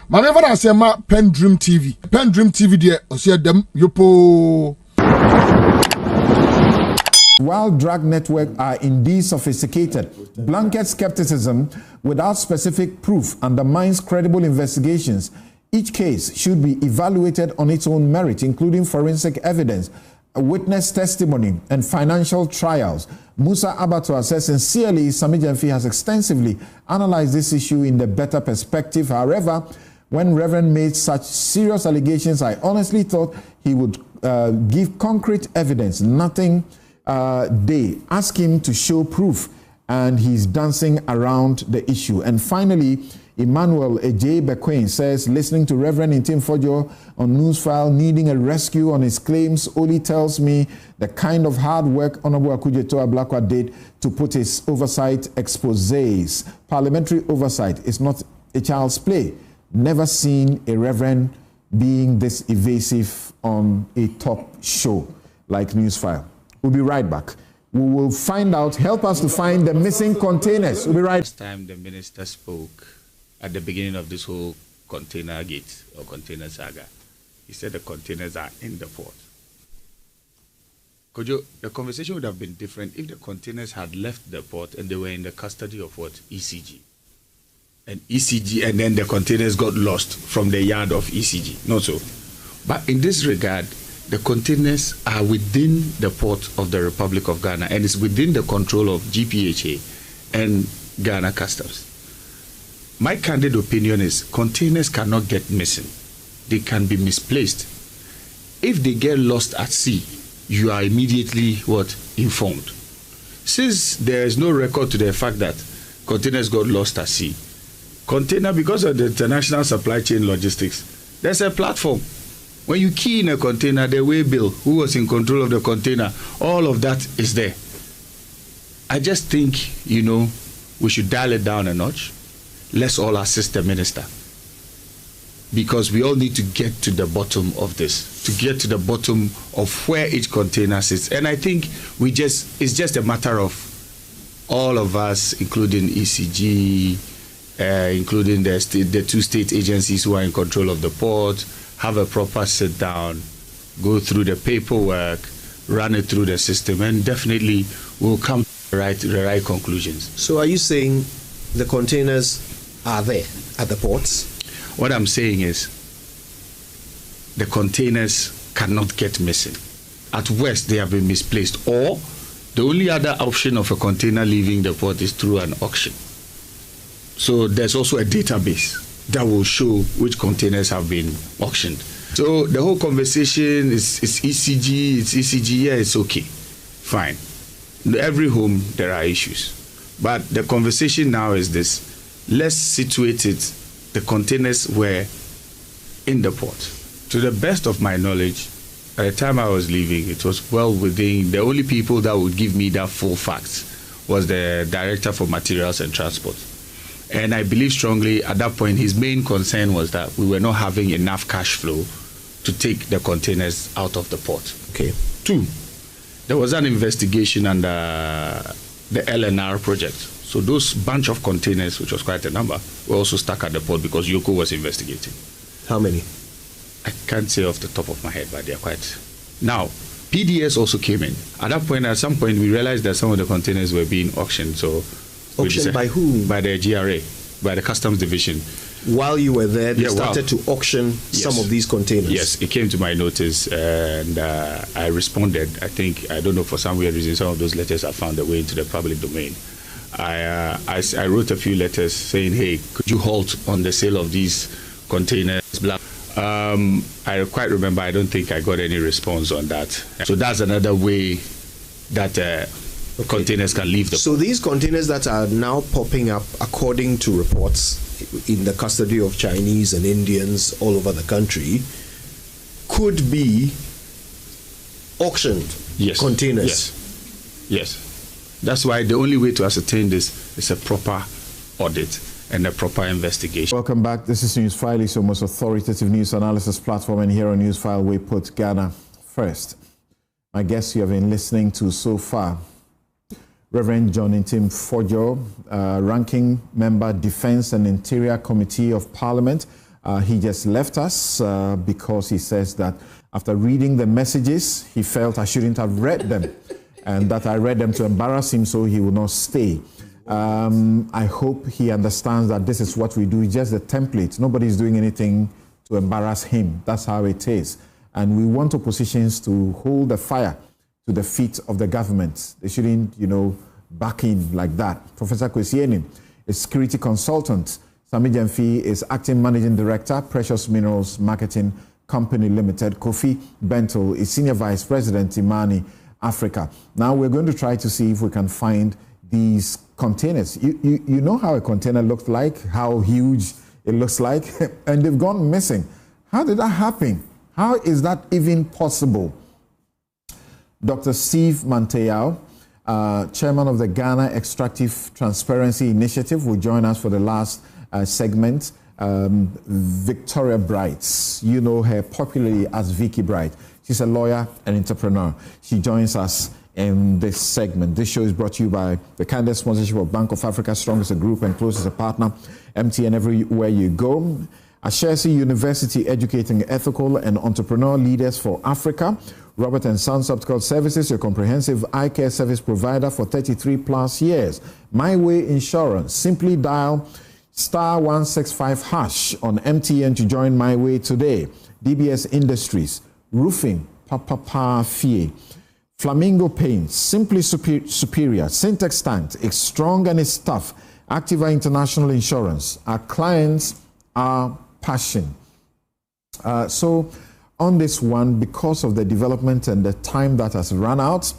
My never I say ma PENDREAM TV. PENDREAM TV there, I see them yopo. While drug networks are indeed sophisticated, blanket skepticism without specific proof undermines credible investigations. Each case should be evaluated on its own merit, including forensic evidence, witness testimony, and financial trials. Musa Abattoir says sincerely, Sammy Gyamfi has extensively analyzed this issue in the better perspective. However, when Reverend made such serious allegations, I honestly thought he would give concrete evidence. Nothing. They ask him to show proof, and he's dancing around the issue. And finally, Emmanuel Ej Bequin says listening to Reverend NtimFordjour on Newsfile needing a rescue on his claims only tells me the kind of hard work Honorable Akudzeto Ablakwa did to put his oversight exposés. Parliamentary oversight is not a child's play. Never seen a reverend being this evasive on a top show like Newsfile. We'll be right back. We will find out, help us to find the missing containers. We'll be right. Last time the minister spoke at the beginning of this whole container gate or container saga, he said the containers are in the port. Kojo, the conversation would have been different if the containers had left the port and they were in the custody of what? ECG. And ECG, and then the containers got lost from the yard of ECG. Not so. But in this regard, the containers are within the port of the Republic of Ghana and it's within the control of GPHA and Ghana Customs. My candid opinion is containers cannot get missing. They can be misplaced. If they get lost at sea, you are immediately what? Informed. Since there is no record to the fact that containers got lost at sea, container, because of the international supply chain logistics, there's a platform. When you key in a container, the way bill, who was in control of the container, all of that is there. I just think, we should dial it down a notch. Let's all assist the minister. Because we all need to get to the bottom of this, to get to the bottom of where each container sits. And I think it's just a matter of all of us, including ECG, including the two state agencies who are in control of the port, have a proper sit down, go through the paperwork, run it through the system, and definitely we'll come to the right conclusions. So are you saying the containers are there at the ports? What I'm saying is the containers cannot get missing. At worst, they have been misplaced, or the only other option of a container leaving the port is through an auction. So there's also a database that will show which containers have been auctioned. So the whole conversation is ECG, yeah, it's okay, fine. In every home there are issues. But the conversation now is this: let's situate it, the containers were in the port. To the best of my knowledge, at the time I was leaving, it was well within, the only people that would give me that full facts was the Director for Materials and Transport. And I believe strongly at that point, his main concern was that we were not having enough cash flow to take the containers out of the port. Okay. 2, there was an investigation under the LNR project. So those bunch of containers, which was quite a number, were also stuck at the port because Yoko was investigating. How many? I can't say off the top of my head, but they're quite. Now, PDS also came in. At that point, at some point, we realized that some of the containers were being auctioned. So auctioned by whom? By the GRA, by the Customs Division. While you were there, they started to auction some of these containers. Yes, it came to my notice, and I responded. I don't know, for some weird reason, some of those letters have found their way into the public domain. I wrote a few letters saying, hey, could you halt on the sale of these containers? Blah. I quite remember, I don't think I got any response on that. So that's another way that containers can leave the port. So these containers that are now popping up, according to reports, in the custody of Chinese and Indians all over the country, could be auctioned containers. Yes. That's why the only way to ascertain this is a proper audit and a proper investigation. Welcome back. This is Newsfile, it's your most authoritative news analysis platform, and here on Newsfile we put Ghana first. My guests you have been listening to so far: Reverend John NtimFordjour, Ranking Member, Defense and Interior Committee of Parliament, He just left us because he says that after reading the messages, he felt I shouldn't have read them and that I read them to embarrass him, so he will not stay. I hope he understands that this is what we do, just a template. Nobody's doing anything to embarrass him. That's how it is. And we want oppositions to hold the fire to the feet of the government. They shouldn't, back in like that. Professor Kwesi is security consultant. Sammy Gyamfi is acting managing director, Precious Minerals Marketing Company Limited. Kofi Bentil is senior vice president, Imani Africa. Now we're going to try to see if we can find these containers. You know how a container looks like, how huge it looks like, and they've gone missing. How did that happen? How is that even possible? Dr. Steve Manteyao, chairman of the Ghana Extractive Transparency Initiative, will join us for the last segment. Victoria Bright, you know her popularly as Vicky Bright. She's a lawyer and entrepreneur. She joins us in this segment. This show is brought to you by the kindest sponsorship of Bank of Africa, strong as a group and close as a partner. MTN everywhere you go. Ashesi University, educating ethical and entrepreneurial leaders for Africa. Robert & Sons Optical Services, your comprehensive eye care service provider for 33 plus years. My Way Insurance, simply dial *165# on MTN to join My Way today. DBS Industries, roofing, Papa Fie. Flamingo Paints, simply superior. Syntex Tank, it's strong and it's tough. Activa International Insurance, our clients are passion. So on this one, because of the development and the time that has run out,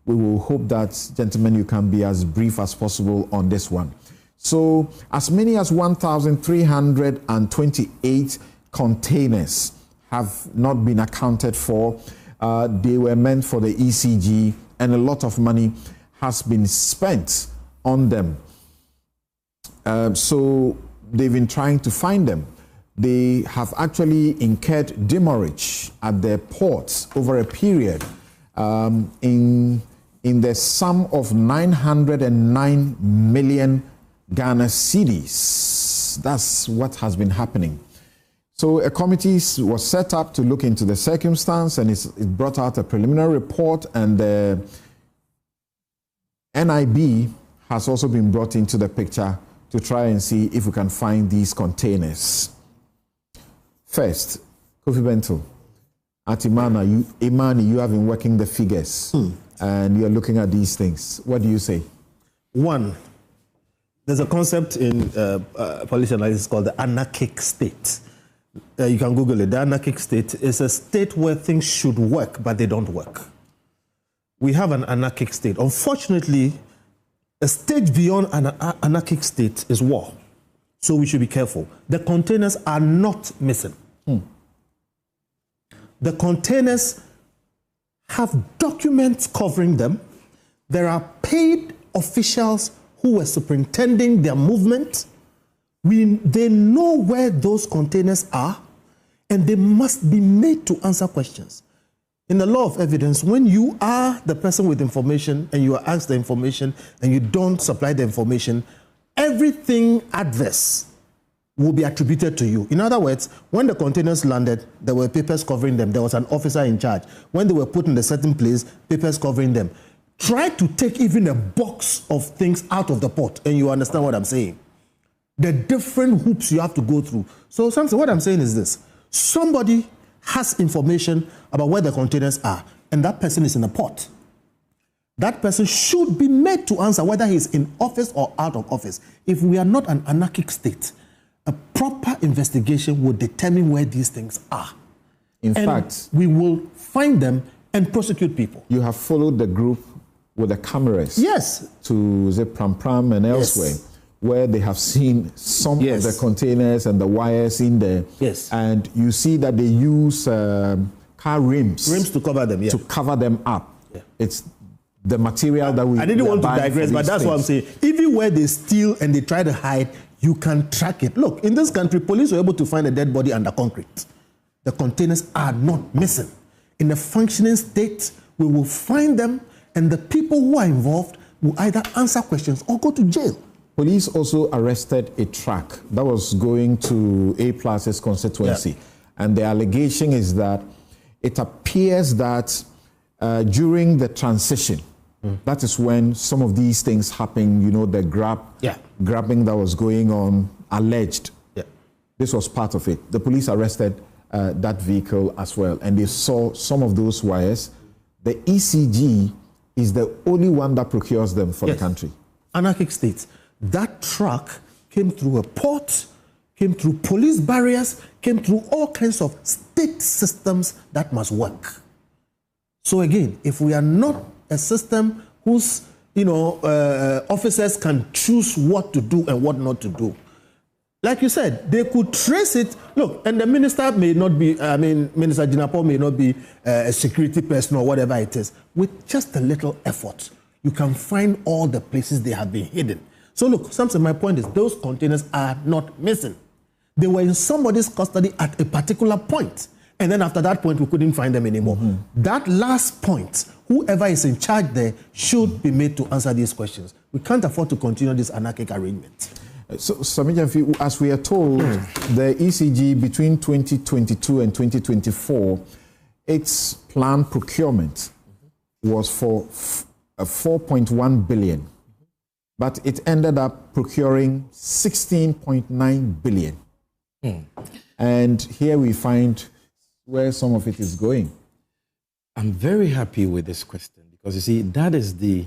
we will hope that, gentlemen, you can be as brief as possible on this one. So as many as 1,328 containers have not been accounted for. They were meant for the ECG, and a lot of money has been spent on them. So they've been trying to find them. They have actually incurred demurrage at their ports over a period in the sum of 909 million Ghana cedis. That's what has been happening. So a committee was set up to look into the circumstance, and it brought out a preliminary report, and the NIB has also been brought into the picture to try and see if we can find these containers. First, Kofi Bentil, at Imani, you have been working the figures and you're looking at these things. What do you say? One, there's a concept in policy analysis called the anarchic state. You can Google it. The anarchic state is a state where things should work, but they don't work. We have an anarchic state. Unfortunately, a stage beyond an anarchic state is war. So we should be careful. The containers are not missing. The containers have documents covering them. There are paid officials who were superintending their movement. They know where those containers are, and they must be made to answer questions. In the law of evidence, when you are the person with information and you are asked the information and you don't supply the information, everything adverse will be attributed to you. In other words, when the containers landed, there were papers covering them. There was an officer in charge. When they were put in a certain place, papers covering them. Try to take even a box of things out of the pot, and you understand what I'm saying. The different hoops you have to go through. So, Samson, what I'm saying is this. Somebody has information about where the containers are, and that person is in a pot. That person should be made to answer whether he's in office or out of office. If we are not an anarchic state, a proper investigation will determine where these things are. In fact, we will find them and prosecute people. You have followed the group with the cameras. Yes. To the Pram and elsewhere, yes, where they have seen some, yes, of the containers and the wires in there. Yes. And you see that they use car rims. Rims to cover them, yeah. To cover them up. Yeah. It's the material that we... I didn't want to digress, but that's what I'm saying. Even where they steal and they try to hide, you can track it. Look, in this country, police were able to find a dead body under concrete. The containers are not missing. In a functioning state, we will find them, and the people who are involved will either answer questions or go to jail. Police also arrested a truck that was going to A Plus's constituency. Yeah. And the allegation is that it appears that during the transition, that is when some of these things happen, you know, the grabbing that was going on, alleged. Yeah. This was part of it. The police arrested that vehicle as well, and they saw some of those wires. The ECG is the only one that procures them for the country. Anarchic states. That truck came through a port, came through police barriers, came through all kinds of state systems that must work. So again, if we are not a system whose officers can choose what to do and what not to do, like you said, they could trace it. Look, and the minister may not be, Minister Jinapo may not be a security person or whatever it is. With just a little effort, you can find all the places they have been hidden. So look, Samson, my point is those containers are not missing. They were in somebody's custody at a particular point. And then after that point, we couldn't find them anymore. That last point, whoever is in charge there should be made to answer these questions. We can't afford to continue this anarchic arrangement. So, Sammy Gyamfi, as we are told, the ECG between 2022 and 2024, its planned procurement was for 4.1 billion, but it ended up procuring 16.9 billion. And here we find where some of it is going. I'm very happy with this question because, you see, that is the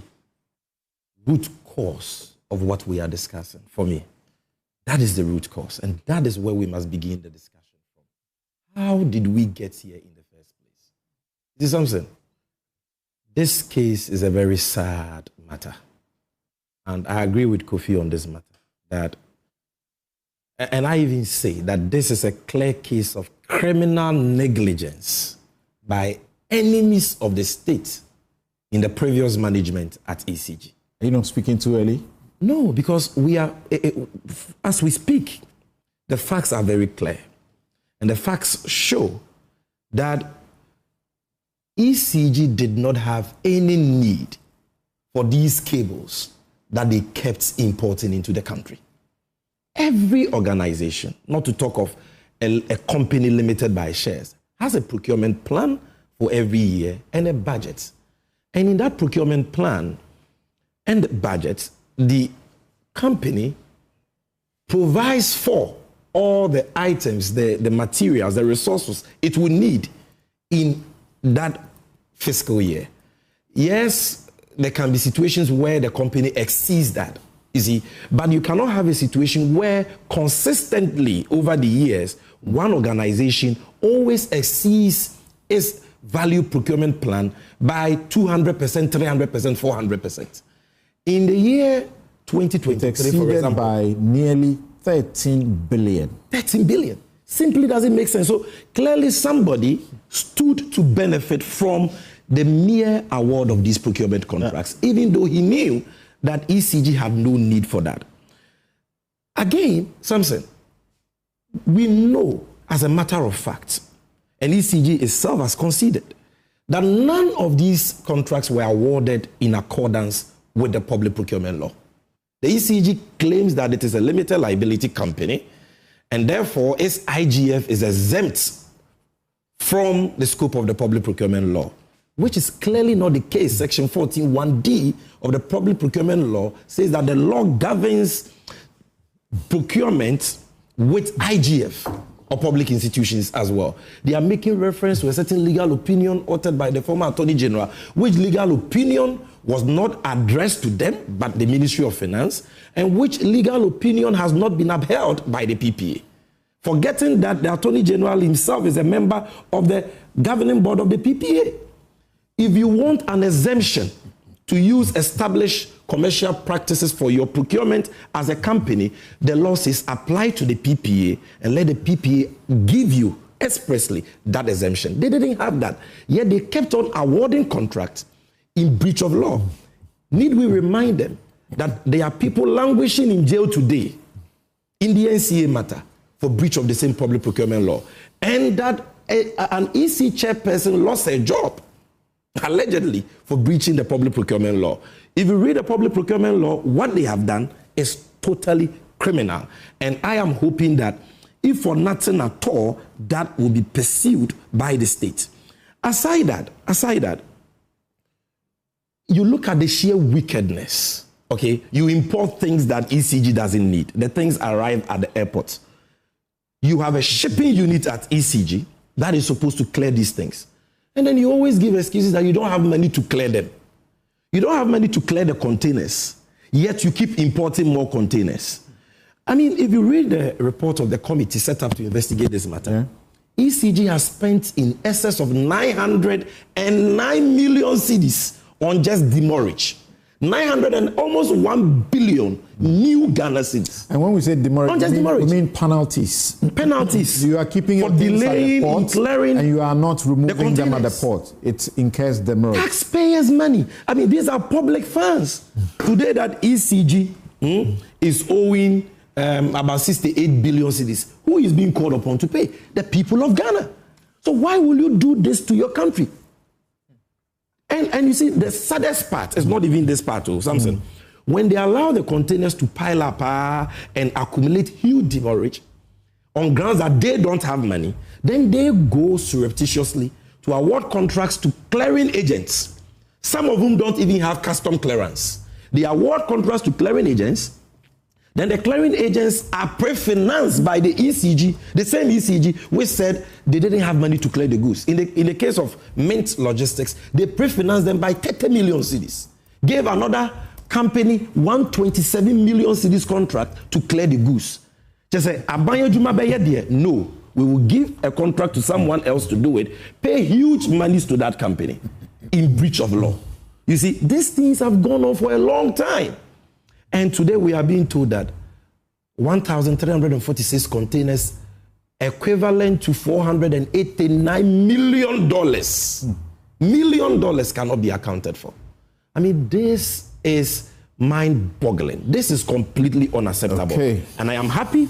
root cause of what we are discussing for me. That is the root cause, and that is where we must begin the discussion from. How did we get here in the first place? See something? This case is a very sad matter, and I agree with Kofi on this matter, that, and I even say that this is a clear case of criminal negligence by enemies of the state in the previous management at ECG. Are you not speaking too early? No, because we are, as we speak, the facts are very clear. And the facts show that ECG did not have any need for these cables that they kept importing into the country. Every organization, not to talk of a company limited by shares, has a procurement plan for every year and a budget. And in that procurement plan and budget, the company provides for all the items, the materials, the resources it will need in that fiscal year. Yes, there can be situations where the company exceeds that, you see, but you cannot have a situation where consistently over the years, one organization always exceeds its value procurement plan by 200%, 300%, 400%. In the year 2023, for example, by nearly 13 billion. 13 billion. Simply doesn't make sense. So clearly somebody stood to benefit from the mere award of these procurement contracts, even though he knew that ECG had no need for that. Again, Samson, we know as a matter of fact, and ECG itself has conceded, that none of these contracts were awarded in accordance with the public procurement law. The ECG claims that it is a limited liability company, and therefore its IGF is exempt from the scope of the public procurement law, which is clearly not the case. Section 14(1)(d) of the public procurement law says that the law governs procurement with IGF of public institutions as well. They are making reference to a certain legal opinion authored by the former Attorney General, which legal opinion was not addressed to them, but the Ministry of Finance, and which legal opinion has not been upheld by the PPA. Forgetting that the Attorney General himself is a member of the governing board of the PPA. If you want an exemption to use established commercial practices for your procurement as a company, the law says apply to the PPA and let the PPA give you expressly that exemption. They didn't have that, yet they kept on awarding contracts in breach of law. Need we remind them that there are people languishing in jail today in the NCA matter for breach of the same public procurement law, and that an EC chairperson lost her job allegedly for breaching the public procurement law. If you read the public procurement law, what they have done is totally criminal. And I am hoping that if for nothing at all, that will be pursued by the state. Aside that, you look at the sheer wickedness, okay? You import things that ECG doesn't need. The things arrive at the airport. You have a shipping unit at ECG that is supposed to clear these things. And then you always give excuses that you don't have money to clear them. You don't have money to clear the containers, yet you keep importing more containers. I mean, if you read the report of the committee set up to investigate this matter, ECG has spent in excess of 909 million cedis on just demurrage. 900 and almost 1 billion new Ghana cedis. And when we say demurrage, we mean penalties. Penalties. You are keeping your things at the port, and you are not removing them at the port. It incurs demurrage. Taxpayers' money. I mean, these are public funds. Today, that ECG is owing about 68 billion cedis. Who is being called upon to pay? The people of Ghana. So why will you do this to your country? And you see, the saddest part is not even this part, Samson. When they allow the containers to pile up and accumulate huge demurrage on grounds that they don't have money, then they go surreptitiously to award contracts to clearing agents, some of whom don't even have custom clearance. They award contracts to clearing agents. Then the clearing agents are pre-financed by the ECG, the same ECG which said they didn't have money to clear the goods. In the case of Mint Logistics, they pre-financed them by 30 million cedis. Gave another company 127 million cedis contract to clear the goods. Just say, no, we will give a contract to someone else to do it, pay huge monies to that company in breach of law. You see, these things have gone on for a long time. And today we are being told that 1,346 containers equivalent to $489 million. $1 million cannot be accounted for. I mean, this is mind-boggling. This is completely unacceptable. Okay. And I am happy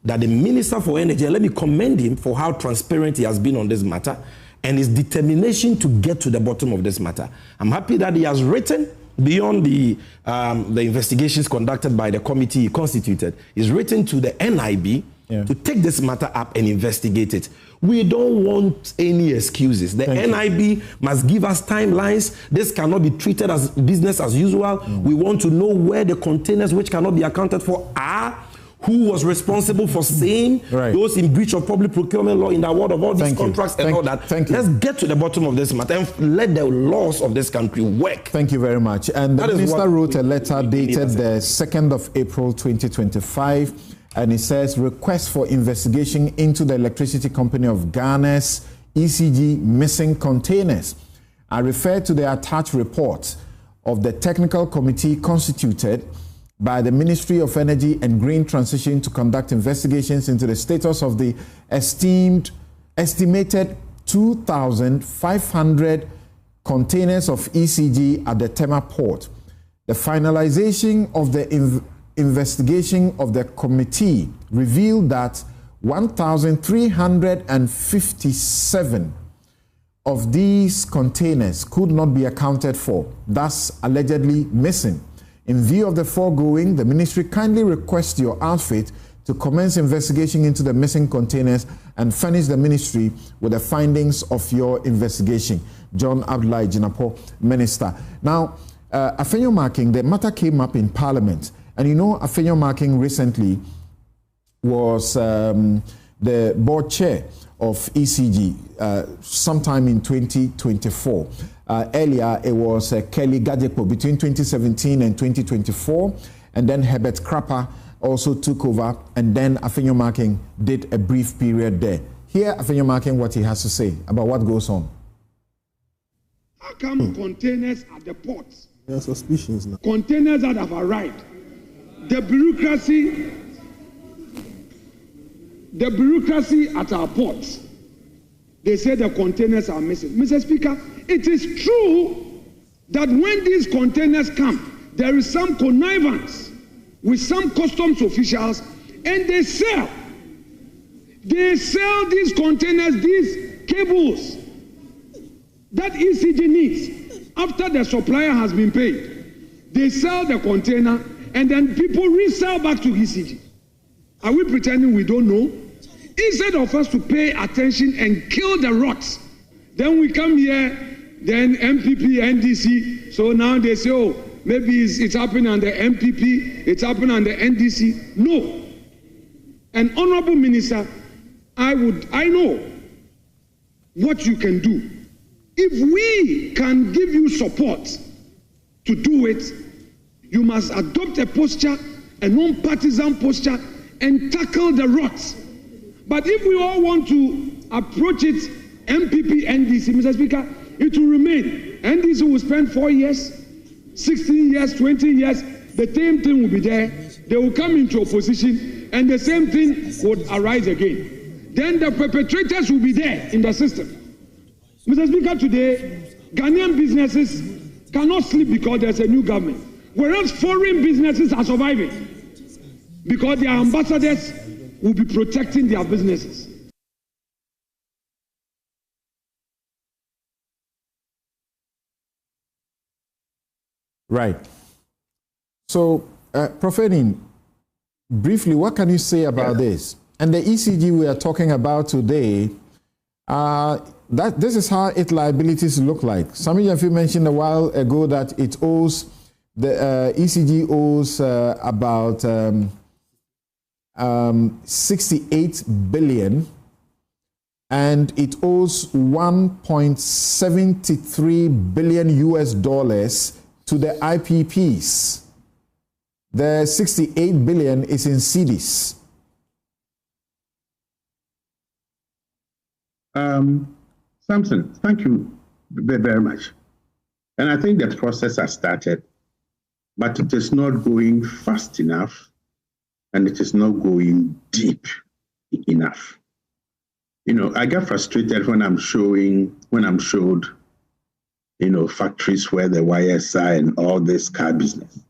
that the Minister for Energy, and let me commend him for how transparent he has been on this matter and his determination to get to the bottom of this matter. I'm happy that he has written, beyond the investigations conducted by the committee he constituted, is written to the NIB to take this matter up and investigate it. We don't want any excuses. The NIB must give us timelines. This cannot be treated as business as usual. We want to know where the containers which cannot be accounted for are, who was responsible for saying those in breach of public procurement law in the award of all these contracts and all that. Let's get to the bottom of this matter and let the laws of this country work. Thank you very much. And the minister wrote a letter dated the 2nd of April 2025, and it says, request for investigation into the Electricity Company of Ghana's ECG missing containers. I refer to the attached report of the technical committee constituted by the Ministry of Energy and Green Transition to conduct investigations into the status of the estimated 2,500 containers of ECG at the Tema port. The finalization of the investigation of the committee revealed that 1,357 of these containers could not be accounted for, thus allegedly missing. In view of the foregoing, the ministry kindly requests your outfit to commence investigation into the missing containers and furnish the ministry with the findings of your investigation. John Abdullahi Jinapo, Minister. Now, Afenyo Marking, the matter came up in Parliament. And you know, Afenyo Marking recently was the board chair of ECG sometime in 2024. Earlier, it was Kelly Gadepo between 2017 and 2024. And then Herbert Krapper also took over. And then Afenyo Marking did a brief period there. Here, Afenyo Marking, what he has to say about what goes on. How come containers at the ports? There are suspicions now. Containers that have arrived. The bureaucracy at our ports. They say the containers are missing. Mr. Speaker, it is true that when these containers come, there is some connivance with some customs officials, and they sell these containers, these cables that ECG needs after the supplier has been paid. They sell the container and then people resell back to ECG. Are we pretending we don't know? Instead of us to pay attention and kill the rots, then we come here, then MPP, NDC. So now they say, oh, maybe it's happening under MPP, it's happening under NDC. No. An honorable minister, I know what you can do. If we can give you support to do it, you must adopt a posture, a non-partisan posture, and tackle the rots. But if we all want to approach it, MPP, NDC, Mr. Speaker, it will remain. NDC will spend 4 years, 16 years, 20 years, the same thing will be there. They will come into opposition, and the same thing would arise again. Then the perpetrators will be there in the system. Mr. Speaker, today, Ghanaian businesses cannot sleep because there's a new government, whereas foreign businesses are surviving because their ambassadors will be protecting their businesses. Right. So, Prophet, briefly, what can you say about this? And the ECG we are talking about today, this is how its liabilities look like. Sammy Gyamfi mentioned a while ago that it owes, the ECG owes about 68 billion, and it owes 1.73 billion US dollars to the IPPs. The 68 billion is in cedis. Samson, thank you very, very much. And I think the process has started, but it is not going fast enough, and it is not going deep enough. You know, I get frustrated when I'm showed, factories where the wires are and all this car business.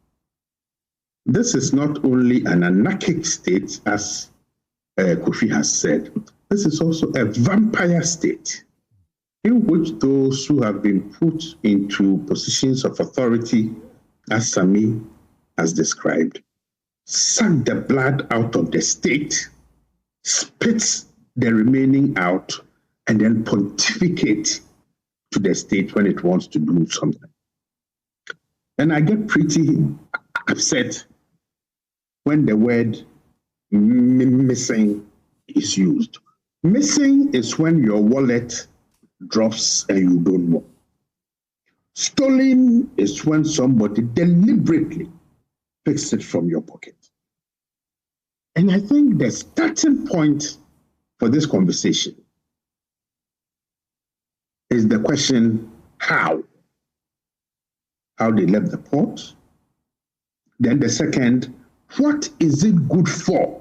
This is not only an anarchic state, as Kofi has said, this is also a vampire state in which those who have been put into positions of authority, as Sammy has described, suck the blood out of the state, spits the remaining out, and then pontificate to the state when it wants to do something. And I get pretty upset when the word missing is used. Missing is when your wallet drops and you don't know. Stolen is when somebody deliberately takes it from your pocket. And I think the starting point for this conversation is the question, how? How they left the port. Then the second, what is it good for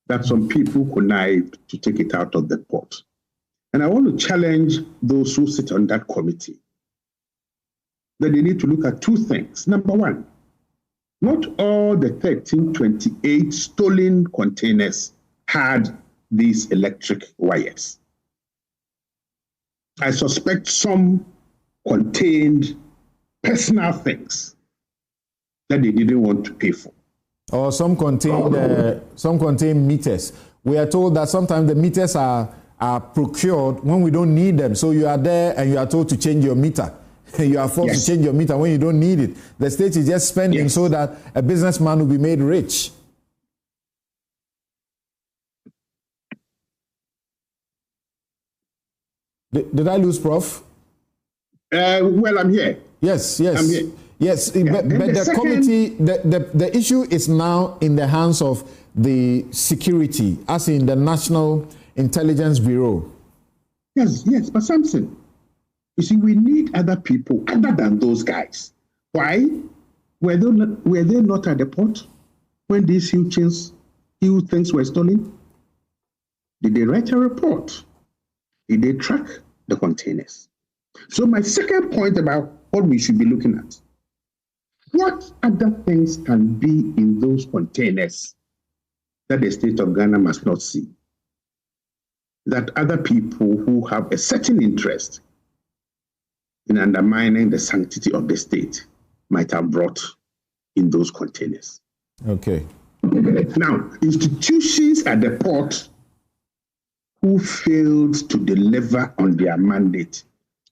that some people connived to take it out of the port? And I want to challenge those who sit on that committee that they need to look at two things. Number one, not all the 1328 stolen containers had these electric wires. I suspect some contained personal things that they didn't want to pay for. Or some contain meters. We are told that sometimes the meters are procured when we don't need them. So you are there and you are told to change your meter. You are forced to change your meter when you don't need it. The state is just spending so that a businessman will be made rich. Did I lose Prof? Well, I'm here. Yes. I'm here. Yes, but the committee, the issue is now in the hands of the security, as in the National Intelligence Bureau. Yes, but Samson, you see, we need other people other than those guys. Why? Were they not at the port when these huge things were stolen? Did they write a report? Did they track the containers? So my second point about what we should be looking at, what other things can be in those containers that the state of Ghana must not see? That other people who have a certain interest in undermining the sanctity of the state might have brought in those containers. Okay. Now, institutions at the port who failed to deliver on their mandate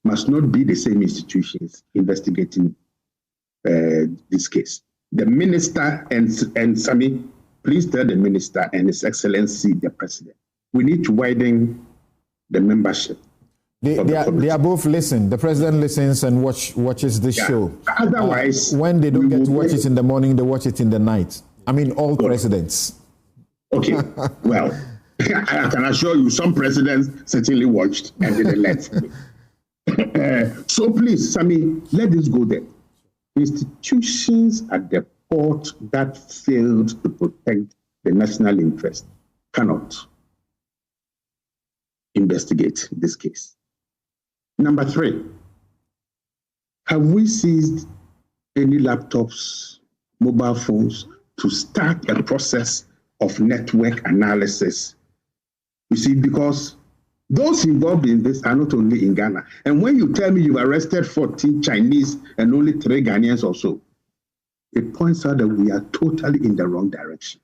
must not be the same institutions investigating this case. The minister and Sammy, please tell the minister and His Excellency the President, we need to widen the membership. They are both listen. The president listens and watches this show. Otherwise, when they don't get to watch it in the morning, they watch it in the night. I mean, all presidents. Okay, well, I can assure you, some presidents certainly watched and didn't let. So please, Sammy, let this go there. Institutions at the port that failed to protect the national interest cannot investigate this case. Number 3, have we seized any laptops, mobile phones to start a process of network analysis? You see, because those involved in this are not only in Ghana. And when you tell me you've arrested 14 Chinese and only 3 Ghanaians or so, it points out that we are totally in the wrong direction.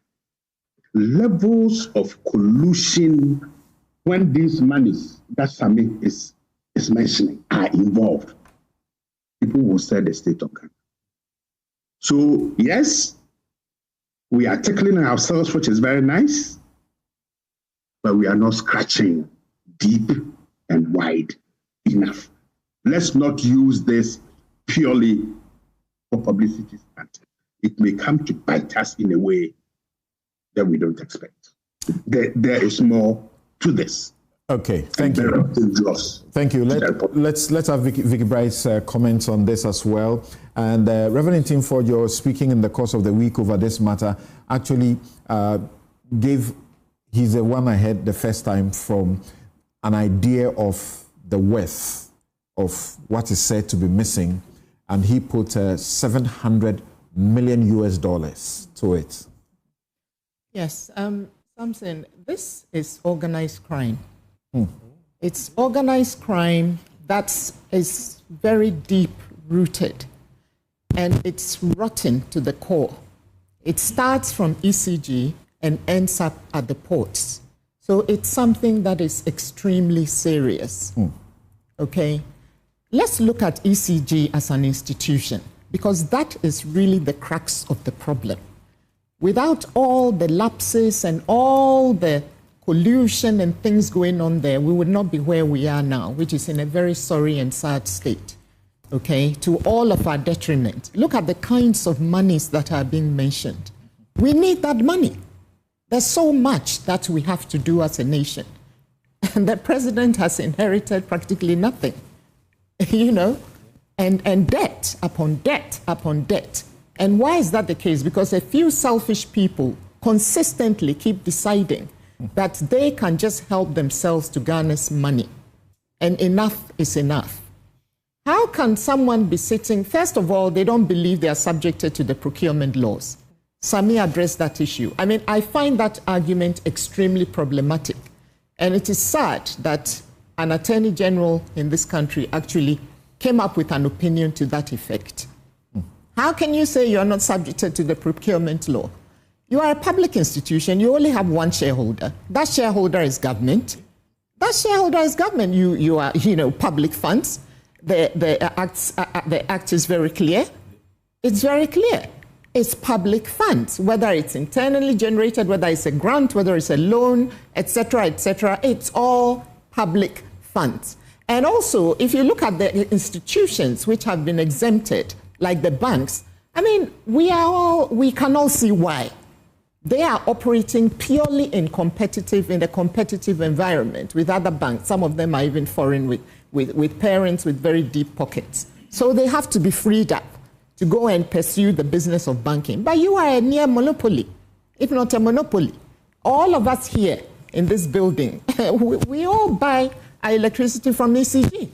Levels of collusion when these monies that Sammy is mentioning are involved, people will say the state of Ghana. So yes, we are tickling ourselves, which is very nice, but we are not scratching deep and wide enough. Let's not use this purely for publicity. It may come to bite us in a way that we don't expect. There is more to this. Okay, thank you. Thank you. Let's have Vicky Bright's comments on this as well. And Reverend NtimFordjour, speaking in the course of the week over this matter, actually he's the one ahead the first time from an idea of the worth of what is said to be missing, and he put $700 million to it. Yes, Samson, this is organized crime. It's organized crime that is very deep rooted, and it's rotten to the core. It starts from ECG and ends up at the ports. So it's something that is extremely serious. Okay, let's look at ECG as an institution, because that is really the crux of the problem. Without all the lapses and all the collusion and things going on there, we would not be where we are now, which is in a very sorry and sad state, okay, to all of our detriment. Look at the kinds of monies that are being mentioned. We need that money. There's so much that we have to do as a nation. And the president has inherited practically nothing, you know, and debt upon debt upon debt. And why is that the case? Because a few selfish people consistently keep deciding that they can just help themselves to garner money. And enough is enough. How can someone be sitting? First of all, they don't believe they are subjected to the procurement laws. Sammy addressed that issue. I mean, I find that argument extremely problematic. And it is sad that an attorney general in this country actually came up with an opinion to that effect. How can you say you're not subjected to the procurement law? You are a public institution. You only have one shareholder. That shareholder is government. That shareholder is government. You are, you know, public funds. The act is very clear. It's very clear. It's public funds, whether it's internally generated, whether it's a grant, whether it's a loan, etc., etc. It's all public funds. And also, if you look at the institutions which have been exempted, like the banks, I mean, we can all see why. They are operating purely in a competitive environment with other banks. Some of them are even foreign with parents with very deep pockets. So they have to be freed up to go and pursue the business of banking. But you are a near monopoly, if not a monopoly. All of us here in this building, we all buy our electricity from ECG.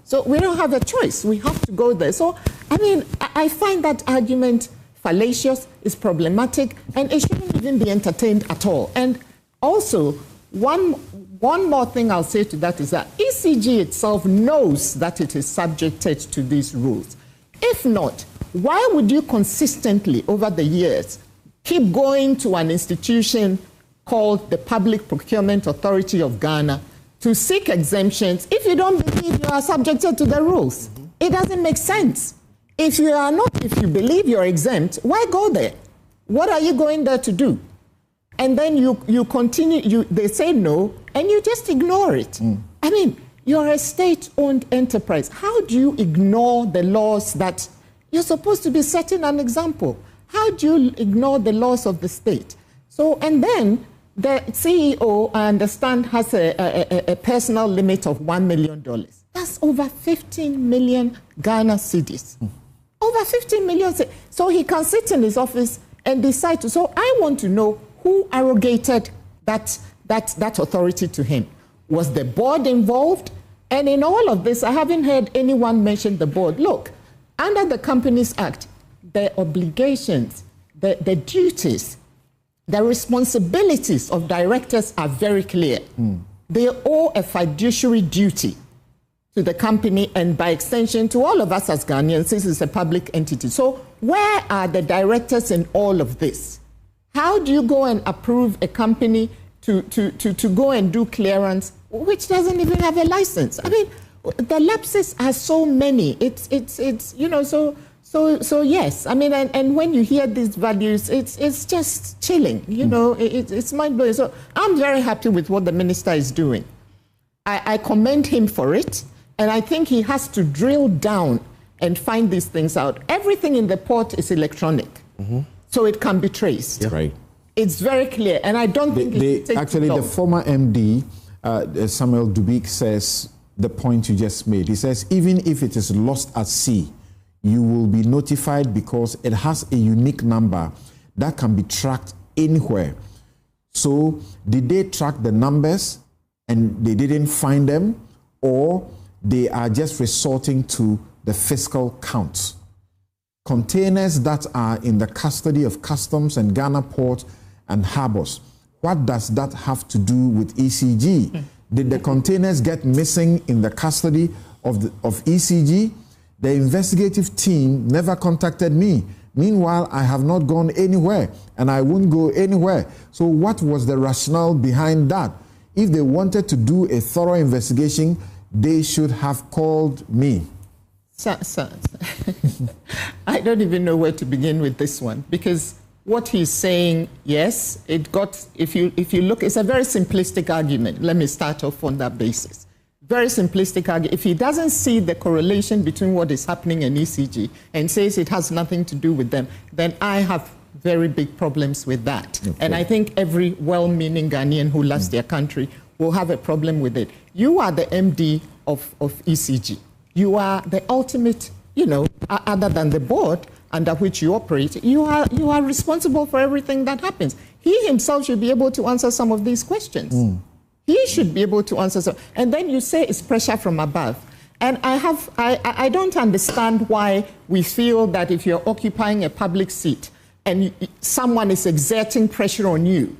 So we don't have a choice. We have to go there. So, I mean, I find that argument fallacious, is problematic, and it shouldn't even be entertained at all. And also, one more thing I'll say to that is that ECG itself knows that it is subjected to these rules. If not, why would you consistently over the years keep going to an institution called the Public Procurement Authority of Ghana to seek exemptions if you don't believe you are subjected to the rules? It doesn't make sense. If you believe you're exempt, why go there? What are you going there to do? And then you continue, they say no, and you just ignore it. I mean, you're a state-owned enterprise. How do you ignore the laws that you're supposed to be setting an example? How do you ignore the laws of the state? So, and then the CEO, I understand, has a personal limit of $1 million. That's over 15 million Ghana cedis. Over 15 million. So he can sit in his office and decide to. So I want to know who arrogated that authority to him. Was the board involved? And in all of this, I haven't heard anyone mention the board. Look, under the Companies Act, the obligations, the duties, the responsibilities of directors are very clear. They owe a fiduciary duty to the company and by extension to all of us as Ghanaians, since it's a public entity. So where are the directors in all of this? How do you go and approve a company to go and do clearance which doesn't even have a license? I mean, the lapses are so many. It's you know, so yes. I mean, and when you hear these values, it's just chilling. You know, it's mind blowing. So I'm very happy with what the minister is doing. I commend him for it, and I think he has to drill down and find these things out. Everything in the port is electronic, so it can be traced. Yeah. Right. It's very clear, and I don't think it actually the former MD, Samuel Dubik, says the point you just made. He says even if it is lost at sea, you will be notified because it has a unique number that can be tracked anywhere. So did they track the numbers and they didn't find them, or they are just resorting to the fiscal counts? Containers that are in the custody of customs and Ghana Port and harbors, what does that have to do with ECG? Did the containers get missing in the custody of ECG? The investigative team never contacted me. Meanwhile, I have not gone anywhere and I won't go anywhere. So what was the rationale behind that? If they wanted to do a thorough investigation, they should have called me. I don't even know where to begin with this one, because what he's saying, yes, it got, if you look, it's a very simplistic argument. Let me start off on that basis. Very simplistic argument. If he doesn't see the correlation between what is happening in ECG and says it has nothing to do with them, then I have very big problems with that. Okay. And I think every well-meaning Ghanaian who loves their country will have a problem with it. You are the MD of ECG. You are the ultimate, you know, other than the board under which you operate, you are responsible for everything that happens. He himself should be able to answer some of these questions. He should be able to answer some. And then you say it's pressure from above. And I don't understand why we feel that if you're occupying a public seat and someone is exerting pressure on you,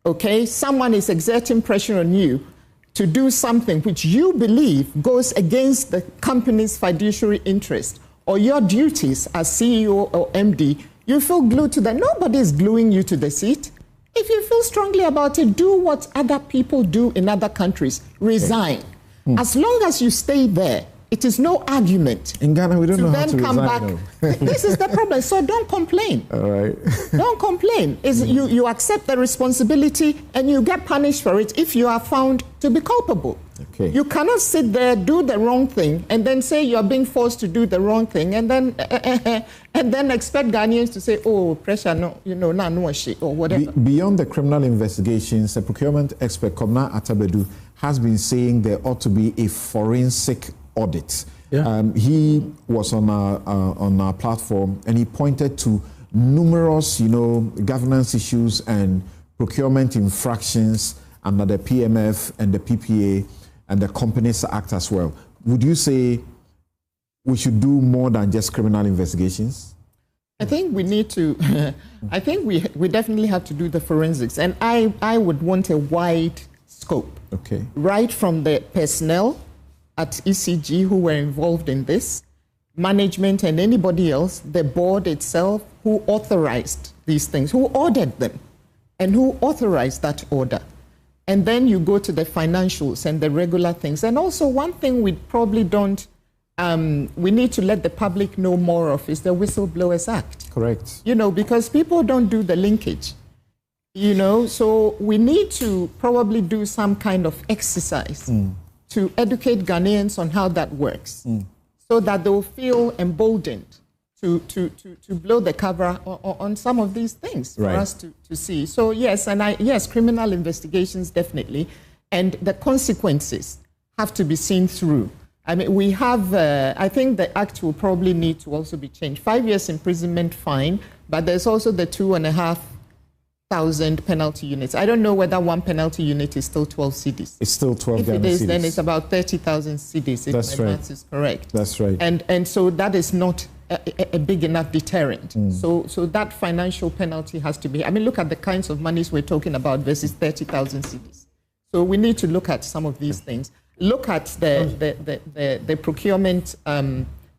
okay, someone is exerting pressure on you to do something which you believe goes against the company's fiduciary interest or your duties as CEO or MD, you feel glued to that. Nobody is gluing you to the seat. If you feel strongly about it, do what other people do in other countries. Resign. As long as you stay there, it is no argument. In Ghana, we don't know how to come resign. back. This is the problem. So don't complain. All right. Don't complain. You accept the responsibility and you get punished for it if you are found to be culpable. Okay. You cannot sit there, do the wrong thing, and then say you're being forced to do the wrong thing, and then expect Ghanaians to say, "Oh, pressure, no, you know, no shit or whatever." Beyond the criminal investigations, a procurement expert, Komna Atabedu, has been saying there ought to be a forensic audit. Yeah. He was on our platform, and he pointed to numerous, you know, governance issues and procurement infractions under the PMF and the PPA and the Companies Act as well. Would you say we should do more than just criminal investigations? I think we need to, I think we definitely have to do the forensics. And I would want a wide scope. Okay. Right from the personnel at ECG who were involved in this. management and anybody else, the board itself, who authorized these things, who ordered them, and who authorized that order. And then you go to the financials and the regular things. And also one thing we probably don't, we need to let the public know more of is the Whistleblowers Act. Correct. You know, because people don't do the linkage, you know, so we need to probably do some kind of exercise to educate Ghanaians on how that works, so that they'll feel emboldened to blow the cover on some of these things for us to see. So yes, and yes, criminal investigations definitely, and the consequences have to be seen through. I mean, we have, I think the act will probably need to also be changed. 5 years imprisonment fine, but there's also the 2,500 penalty units. I don't know whether one penalty unit is still 12 cedis. It's still 12 If it is, then it's about 30,000 cedis, if my math is correct. That's right. And so that is not a big enough deterrent. So that financial penalty has to be, I mean, look at the kinds of monies we're talking about versus 30,000 cedis. So we need to look at some of these things. Look at the procurement,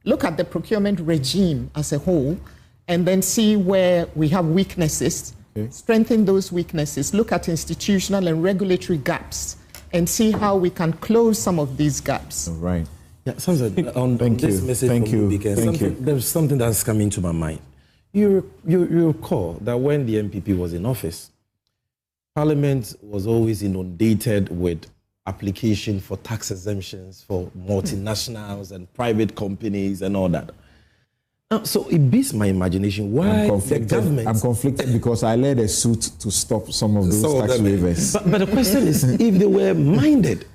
look at the procurement regime as a whole, and then see where we have weaknesses, strengthen those weaknesses, look at institutional and regulatory gaps, and see how we can close some of these gaps. All right. Yeah, on this message from you. There's something that's coming to my mind. You recall that when the MPP was in office, Parliament was always inundated with application for tax exemptions for multinationals and private companies and all that. So it beats my imagination why the government... I'm conflicted because I led a suit to stop some of those tax waivers. But the question is, if they were minded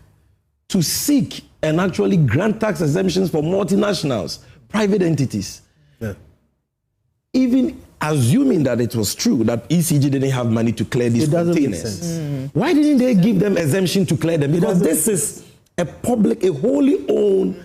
to seek and actually grant tax exemptions for multinationals, private entities, even assuming that it was true that ECG didn't have money to clear these containers, why didn't they give them exemption to clear them? Because this is a wholly owned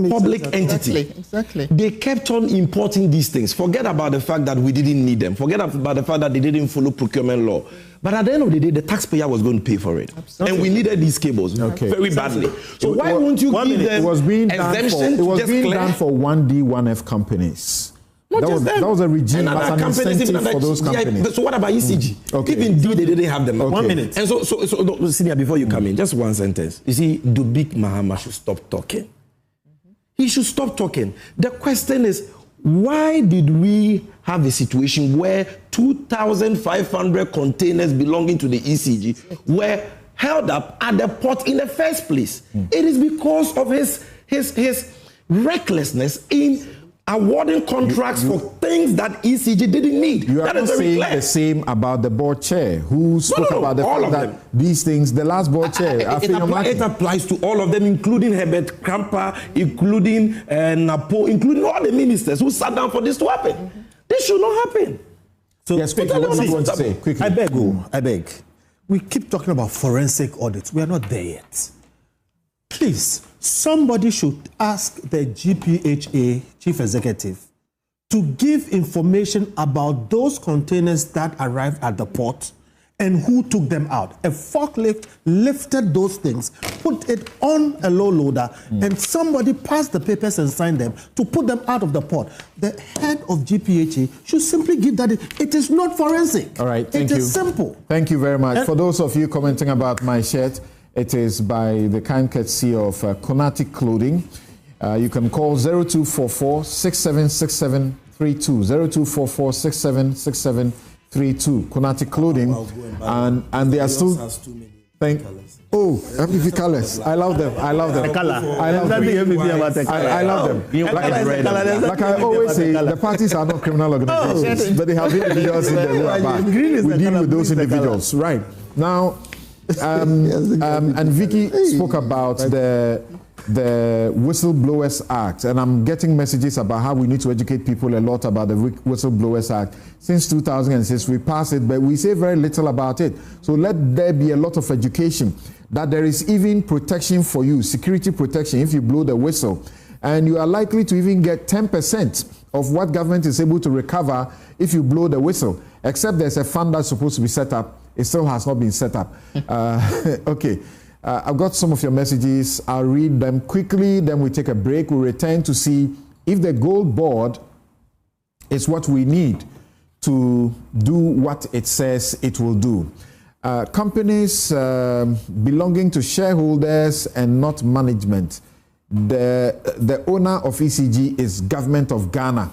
public entity. Exactly. They kept on importing these things. Forget about the fact that we didn't need them. Forget about the fact that they didn't follow procurement law. But at the end of the day, the taxpayer was going to pay for it. Absolutely. And we needed these cables very badly. So why won't you give them exemption? It was being done for 1D, 1F companies. That was a regime, as an incentive for those companies. So what about ECG? If indeed they didn't have them. 1 minute. And so Senior, before you come in, just one sentence. You see, Dubik Mahama should stop talking. He should stop talking. The question is, why did we have a situation where 2,500 containers belonging to the ECG were held up at the port in the first place? It is because of his recklessness in awarding contracts for things that ECG didn't need. You are not saying the same about the board chair who spoke about the fact that these things, the last board chair, it applies to all of them, including Herbert Krampa, including Napo, including all the ministers who sat down for this to happen. This should not happen. So yes, quickly, what do you want to say? Quickly. I beg. We keep talking about forensic audits. We are not there yet. Please, somebody should ask the GPHA chief executive to give information about those containers that arrived at the port and who took them out. A forklift lifted those things, put it on a low loader, and somebody passed the papers and signed them to put them out of the port. The head of GPHA should simply give that. It is not forensic. All right, thank you. It is simple. Thank you very much. For those of you commenting about my shirt, it is by the kind courtesy of Konatic Clothing. You can call 0244 676732, 0244 676732, Konatic Clothing, and they are still. MVP colors. I love them. I love them. I love them. I love them. Like I always say, the parties are not criminal organizations, but they have individuals in there who are bad. We deal with those individuals. Right now. And Vicky spoke about the Whistleblowers Act, and I'm getting messages about how we need to educate people a lot about the Whistleblowers Act. Since 2006, we passed it, but we say very little about it. So let there be a lot of education, that there is even protection for you, security protection, if you blow the whistle. And you are likely to even get 10% of what government is able to recover if you blow the whistle, except there's a fund that's supposed to be set up. It still has not been set up. Okay. I've got some of your messages. I'll read them quickly, then we take a break. We'll return to see if the gold board is what we need to do what it says it will do. Companies belonging to shareholders and not management. The owner of ECG is Government of Ghana.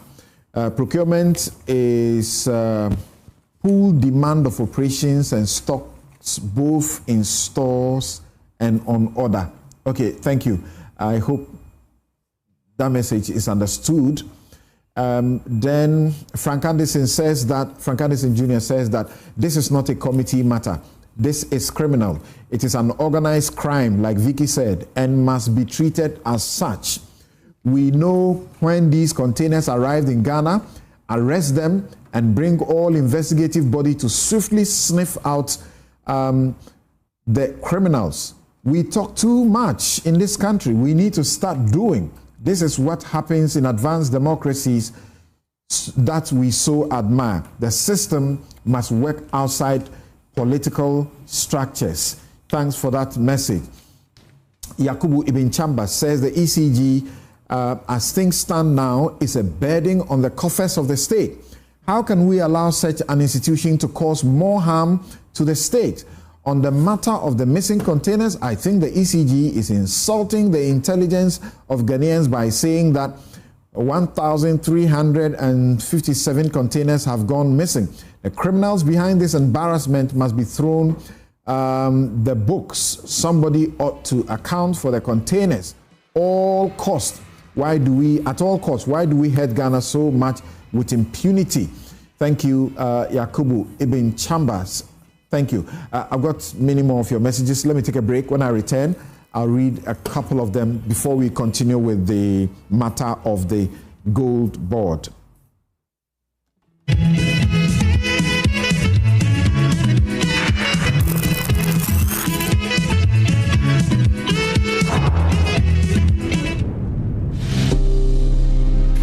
Procurement is pool demand of operations and stocks both in stores and on order. Okay, thank you. I hope that message is understood. Then Frank Anderson Jr. says that this is not a committee matter. This is criminal. It is an organized crime, like Vicky said, and must be treated as such. We know when these containers arrived in Ghana, arrest them and bring all investigative body to swiftly sniff out the criminals. We talk too much in this country. We need to start doing. This is what happens in advanced democracies that we so admire. The system must work outside political structures. Thanks for that message. Yakubu Ibn Chamba says the ECG, as things stand now, is a burden on the coffers of the state. How can we allow such an institution to cause more harm to the state? On the matter of the missing containers, I think the ECG is insulting the intelligence of Ghanaians by saying that 1,357 containers have gone missing. The criminals behind this embarrassment must be thrown the books. Somebody ought to account for the containers. All cost. Why do we hurt Ghana so much with impunity? Thank you, Yakubu Ibn Chambers. Thank you. I've got many more of your messages. Let me take a break. When I return, I'll read a couple of them before we continue with the matter of the gold board.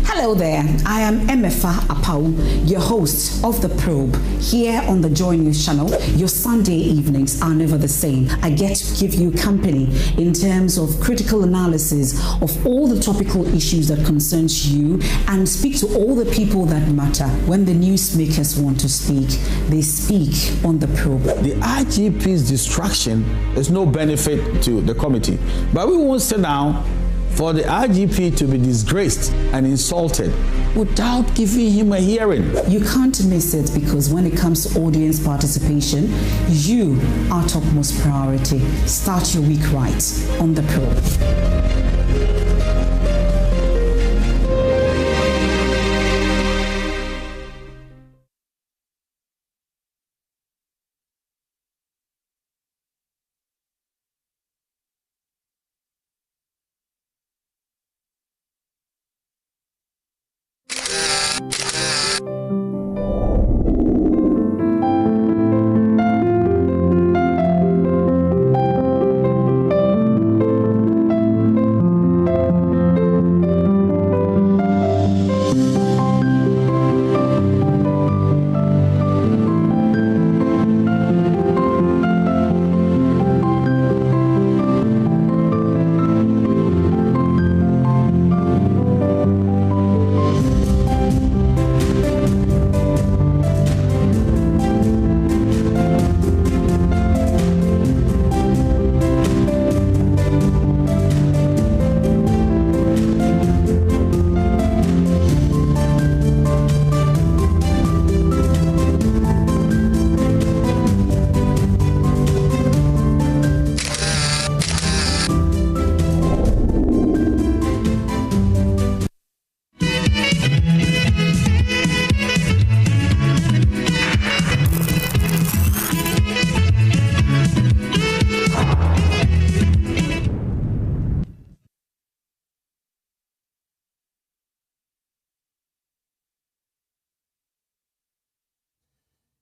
Hello there, I am Emefa Apau, your host of The Probe, here on the Joy News channel. Your Sunday evenings are never the same. I get to give you company in terms of critical analysis of all the topical issues that concerns you and speak to all the people that matter. When the newsmakers want to speak, they speak on The Probe. The IGP's distraction is no benefit to the committee, but we won't sit down for the IGP to be disgraced and insulted without giving him a hearing. You can't miss it, because when it comes to audience participation, you are topmost priority. Start your week right on The Probe.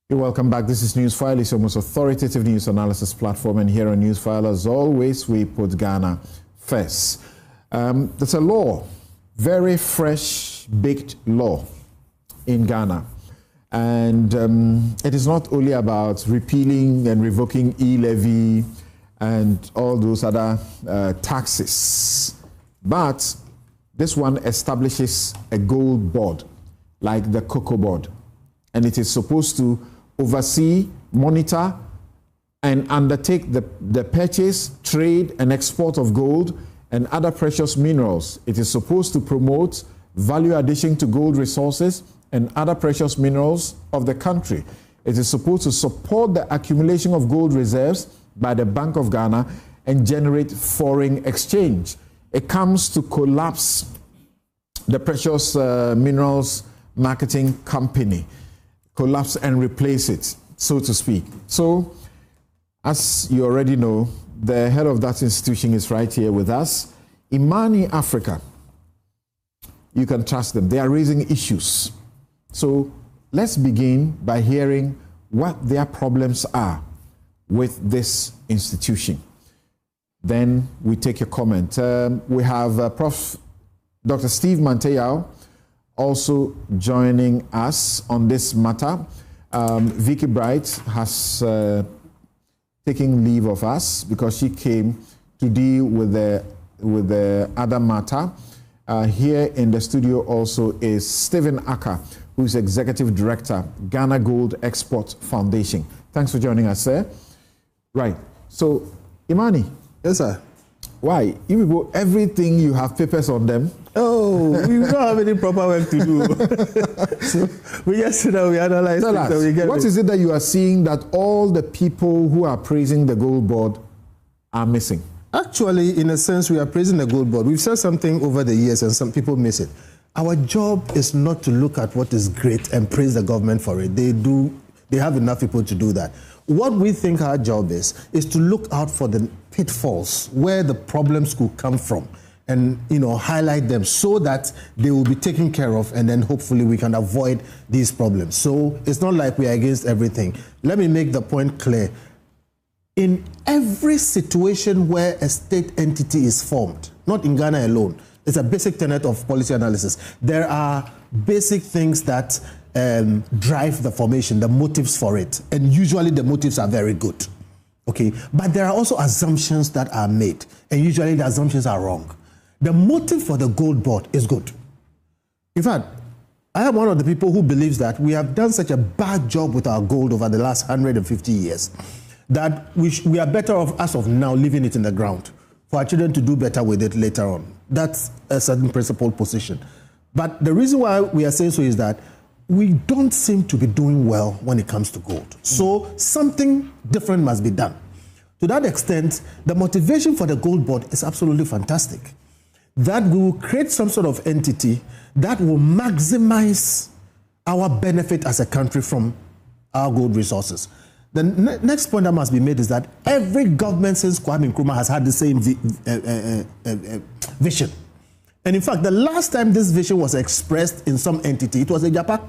Welcome back. This is Newsfile. It's your most authoritative news analysis platform, and here on Newsfile, as always, we put Ghana first. There's a law, very fresh, baked law in Ghana, and it is not only about repealing and revoking e-levy and all those other taxes, but This one establishes a gold board, like the cocoa board, and it is supposed to oversee, monitor, and undertake the purchase, trade, and export of gold and other precious minerals. It is supposed to promote value addition to gold resources and other precious minerals of the country. It is supposed to support the accumulation of gold reserves by the Bank of Ghana and generate foreign exchange. It comes to collapse the precious minerals marketing company, collapse and replace it, so to speak. So, as you already know, the head of that institution is right here with us. Imani Africa, you can trust them. They are raising issues. So let's begin by hearing what their problems are with this institution. Then we take a comment. We have Prof. Dr. Steve Manteyao also joining us on this matter. Vicky Bright has taken leave of us because she came to deal with the other matter. Here in the studio also is Stephen Aka, who is Executive Director, Ghana Gold Export Foundation. Thanks for joining us, sir. Right. So, Imani. Yes, sir. Why? You people, everything you have papers on them. Oh, we don't have any proper work to do. So we just sit down, we analyze Tell things, us, and we get what is it that you are seeing that all the people who are praising the gold board are missing? Actually, in a sense, we are praising the gold board. We've said something over the years and some people miss it. Our job is not to look at what is great and praise the government for it. They have enough people to do that. What we think our job is to look out for the pitfalls, where the problems could come from, and highlight them so that they will be taken care of, and then hopefully we can avoid these problems. So it's not like we are against everything. Let me make the point clear. In every situation where a state entity is formed, not in Ghana alone, it's a basic tenet of policy analysis. There are basic things that drive the formation, the motives for it. And usually the motives are very good. Okay? But there are also assumptions that are made. And usually the assumptions are wrong. The motive for the gold board is good. In fact, I am one of the people who believes that we have done such a bad job with our gold over the last 150 years that we are better off as of now leaving it in the ground for our children to do better with it later on. That's a certain principled position. But the reason why we are saying so is that we don't seem to be doing well when it comes to gold. So something different must be done. To that extent, the motivation for the gold board is absolutely fantastic. That we will create some sort of entity that will maximize our benefit as a country from our gold resources. The next point that must be made is that every government since Kwame Nkrumah has had the same vision. And in fact, the last time this vision was expressed in some entity, it was in Japan.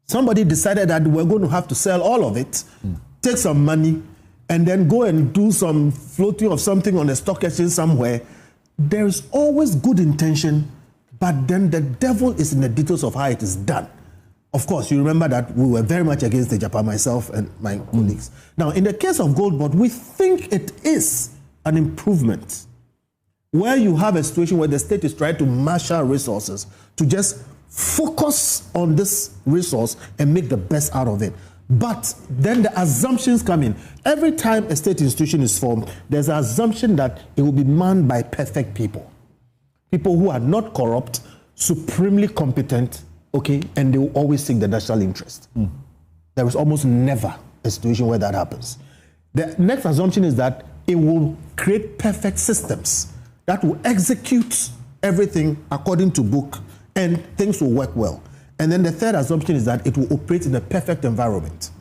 Somebody decided that we're going to have to sell all of it, take some money, and then go and do some floating of something on a stock exchange somewhere. There is always good intention, but then the devil is in the details of how it is done. Of course, you remember that we were very much against the Japan, myself and my colleagues. Now, in the case of gold board, we think it is an improvement where you have a situation where the state is trying to marshal resources to just focus on this resource and make the best out of it. But then the assumptions come in. Every time a state institution is formed, there's an assumption that it will be manned by perfect people. People who are not corrupt, supremely competent, okay, and they will always seek the national interest. There is almost never a situation where that happens. The next assumption is that it will create perfect systems that will execute everything according to book and things will work well. And then the third assumption is that it will operate in a perfect environment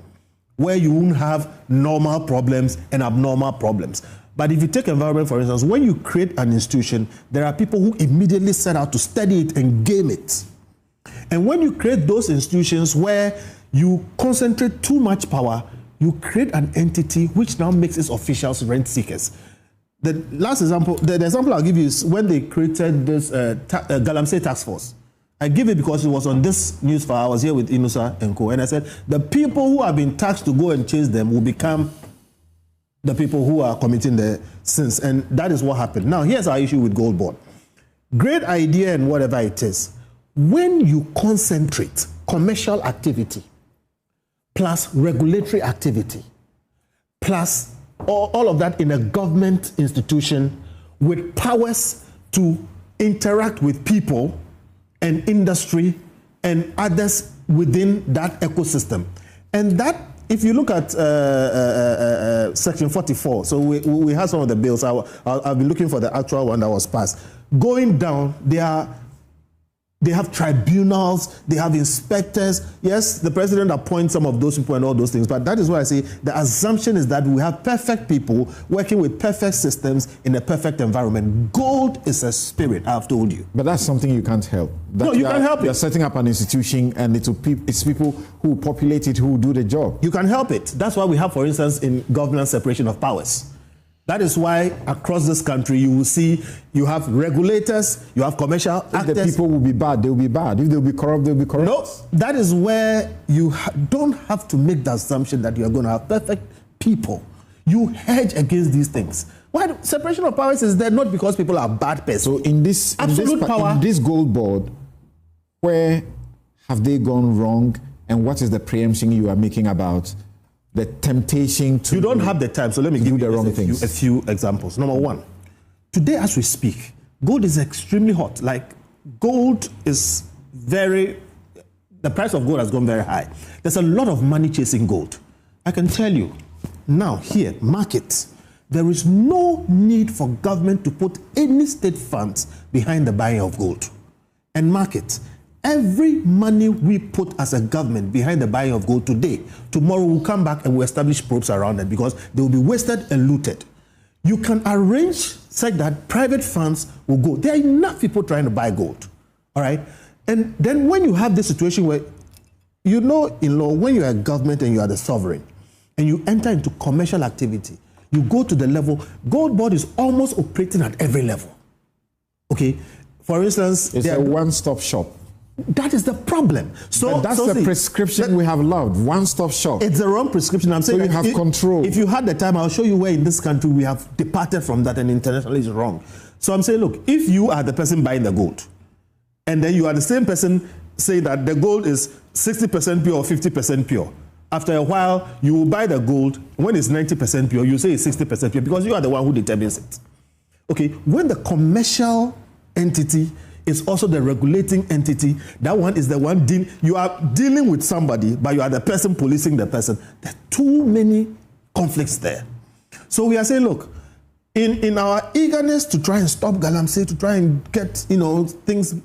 where you won't have normal problems and abnormal problems. But if you take environment, for instance, when you create an institution, there are people who immediately set out to study it and game it. And when you create those institutions where you concentrate too much power, you create an entity which now makes its officials rent seekers. The last example, the example I'll give you is when they created this Galamsey task force. I give it because it was on this news file. I was here with Inusa and co. And I said, the people who have been tasked to go and chase them will become the people who are committing the sins. And that is what happened. Now, here's our issue with gold board. Great idea and whatever it is. When you concentrate commercial activity plus regulatory activity plus all of that in a government institution with powers to interact with people and industry and others within that ecosystem. And that, if you look at Section 44, so we have some of the bills. I'll be looking for the actual one that was passed. Going down, they have tribunals, they have inspectors. Yes, the president appoints some of those people and all those things, but that is why I say the assumption is that we have perfect people working with perfect systems in a perfect environment. Gold is a spirit, I've told you. But that's something you can't help. No, you can't help it. You're setting up an institution and it's people who populate it who do the job. You can help it. That's why we have, for instance, in governance separation of powers. That is why across this country you will see you have regulators, you have commercial actors. If the people will be bad, they will be bad. If they will be corrupt, they will be corrupt. No, that is where you don't have to make the assumption that you are going to have perfect people. You hedge against these things. Why separation of powers is there not because people are bad persons. So in this gold board, where have they gone wrong, and what is the preemption you are making about the temptation to... You don't have the time, so let me give you the wrong things. A few examples. Number one, today as we speak, gold is extremely hot. Like, gold is the price of gold has gone very high. There's a lot of money chasing gold. I can tell you, now here, markets, there is no need for government to put any state funds behind the buying of gold. And markets, every money we put as a government behind the buying of gold today, tomorrow we'll come back and we'll establish probes around it because they will be wasted and looted. You can arrange such that private funds will go. There are enough people trying to buy gold, all right? And then when you have this situation where, you know, in law, when you're a government and you are the sovereign, and you enter into commercial activity, you go to the level, gold board is almost operating at every level, okay? For instance, it's a one-stop shop. That is the problem. So that's the prescription we have loved. One-stop shop. It's the wrong prescription. I'm saying so you have control. If you had the time, I'll show you where in this country we have departed from that and internationally it's wrong. So I'm saying, look, if you are the person buying the gold, and then you are the same person saying that the gold is 60% pure or 50% pure, after a while, you will buy the gold. When it's 90% pure, you say it's 60% pure because you are the one who determines it. Okay, when the commercial entity is also the regulating entity, that one is the one you are dealing with somebody, but you are the person policing the person. There are too many conflicts there. So we are saying, look, in our eagerness to try and stop Galamsey, to try and get, things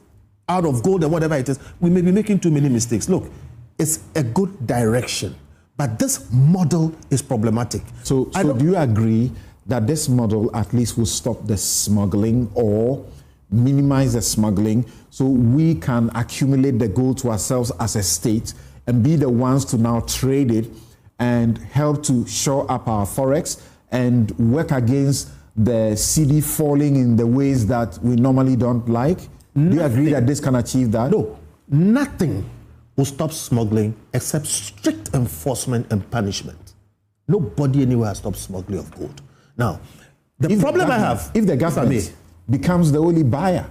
out of gold and whatever it is, we may be making too many mistakes. Look, it's a good direction, but this model is problematic. So do you agree that this model at least will stop the smuggling or minimize the smuggling so we can accumulate the gold to ourselves as a state and be the ones to now trade it and help to shore up our forex and work against the cedi falling in the ways that we normally don't like? Do you agree that this can achieve that? No, nothing will stop smuggling except strict enforcement and punishment. Nobody anywhere has stopped smuggling of gold. Now, the problem I have... If the government becomes the only buyer,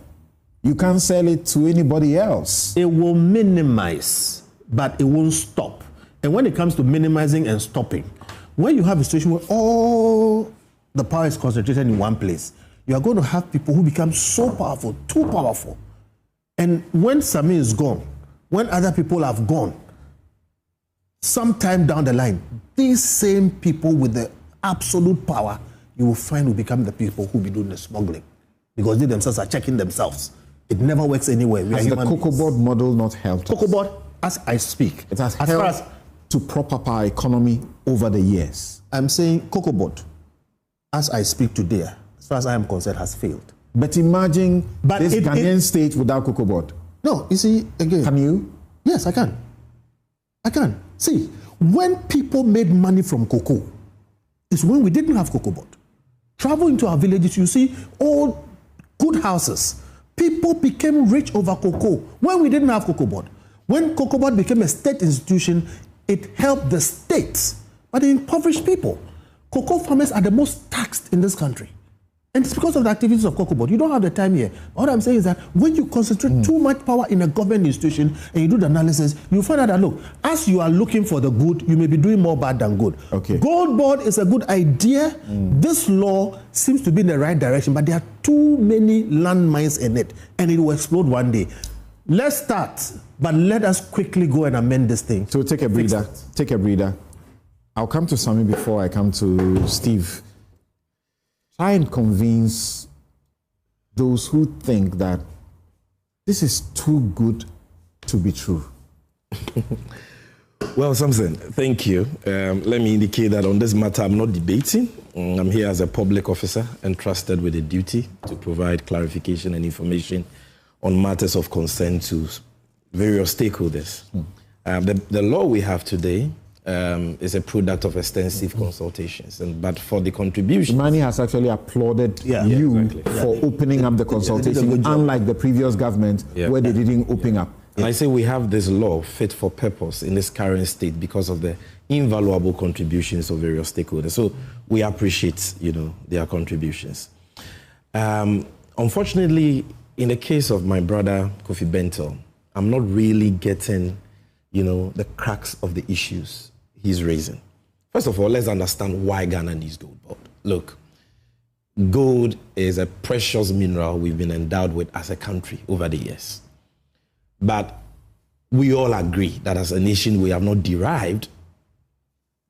you can't sell it to anybody else. It will minimize, but it won't stop. And when it comes to minimizing and stopping, when you have a situation where all the power is concentrated in one place, you are going to have people who become so powerful, too powerful. And when Sammy is gone, when other people have gone, sometime down the line, these same people with the absolute power, you will find will become the people who will be doing the smuggling. Because they themselves are checking themselves. It never works anywhere. Has the Cocoa Board model not helped us? Cocoa Board, as I speak, it has helped to prop up our economy over the years. I'm saying Cocoa Board, as I speak today, as far as I am concerned, has failed. But imagine this Ghanaian state without Cocoa Board. No, you see, again. Can you? Yes, I can. I can. See, when people made money from cocoa, it's when we didn't have Cocoa Board. Travel into our villages, you see old good houses. People became rich over cocoa when we didn't have Cocoa Board. When Cocoa Board became a state institution, it helped the states, but it impoverished people. Cocoa farmers are the most taxed in this country. And it's because of the activities of Cocoa Board. You don't have the time here. What I'm saying is that when you concentrate too much power in a government institution and you do the analysis, you find out that, look, as you are looking for the good, you may be doing more bad than good. Okay. Gold Board is a good idea. This law seems to be in the right direction, but there are too many landmines in it, and it will explode one day. Let's start, but let us quickly go and amend this thing. So take a breather. Take a breather. I'll come to Sammy before I come to Steve. Try and convince those who think that this is too good to be true. Well, Samson, thank you. Let me indicate that on this matter, I'm not debating. I'm here as a public officer entrusted with a duty to provide clarification and information on matters of concern to various stakeholders. The law we have today is a product of extensive consultations, but for the contribution, Mani has actually applauded you for opening up the consultation, unlike the previous government where they didn't open up. And I say we have this law fit for purpose in this current state because of the invaluable contributions of various stakeholders. So we appreciate, their contributions. Unfortunately, in the case of my brother Kofi Bentil, I'm not really getting, the crux of the issues he's raising. First of all, let's understand why Ghana needs Gold Board. Look, gold is a precious mineral we've been endowed with as a country over the years. But we all agree that as a nation, we have not derived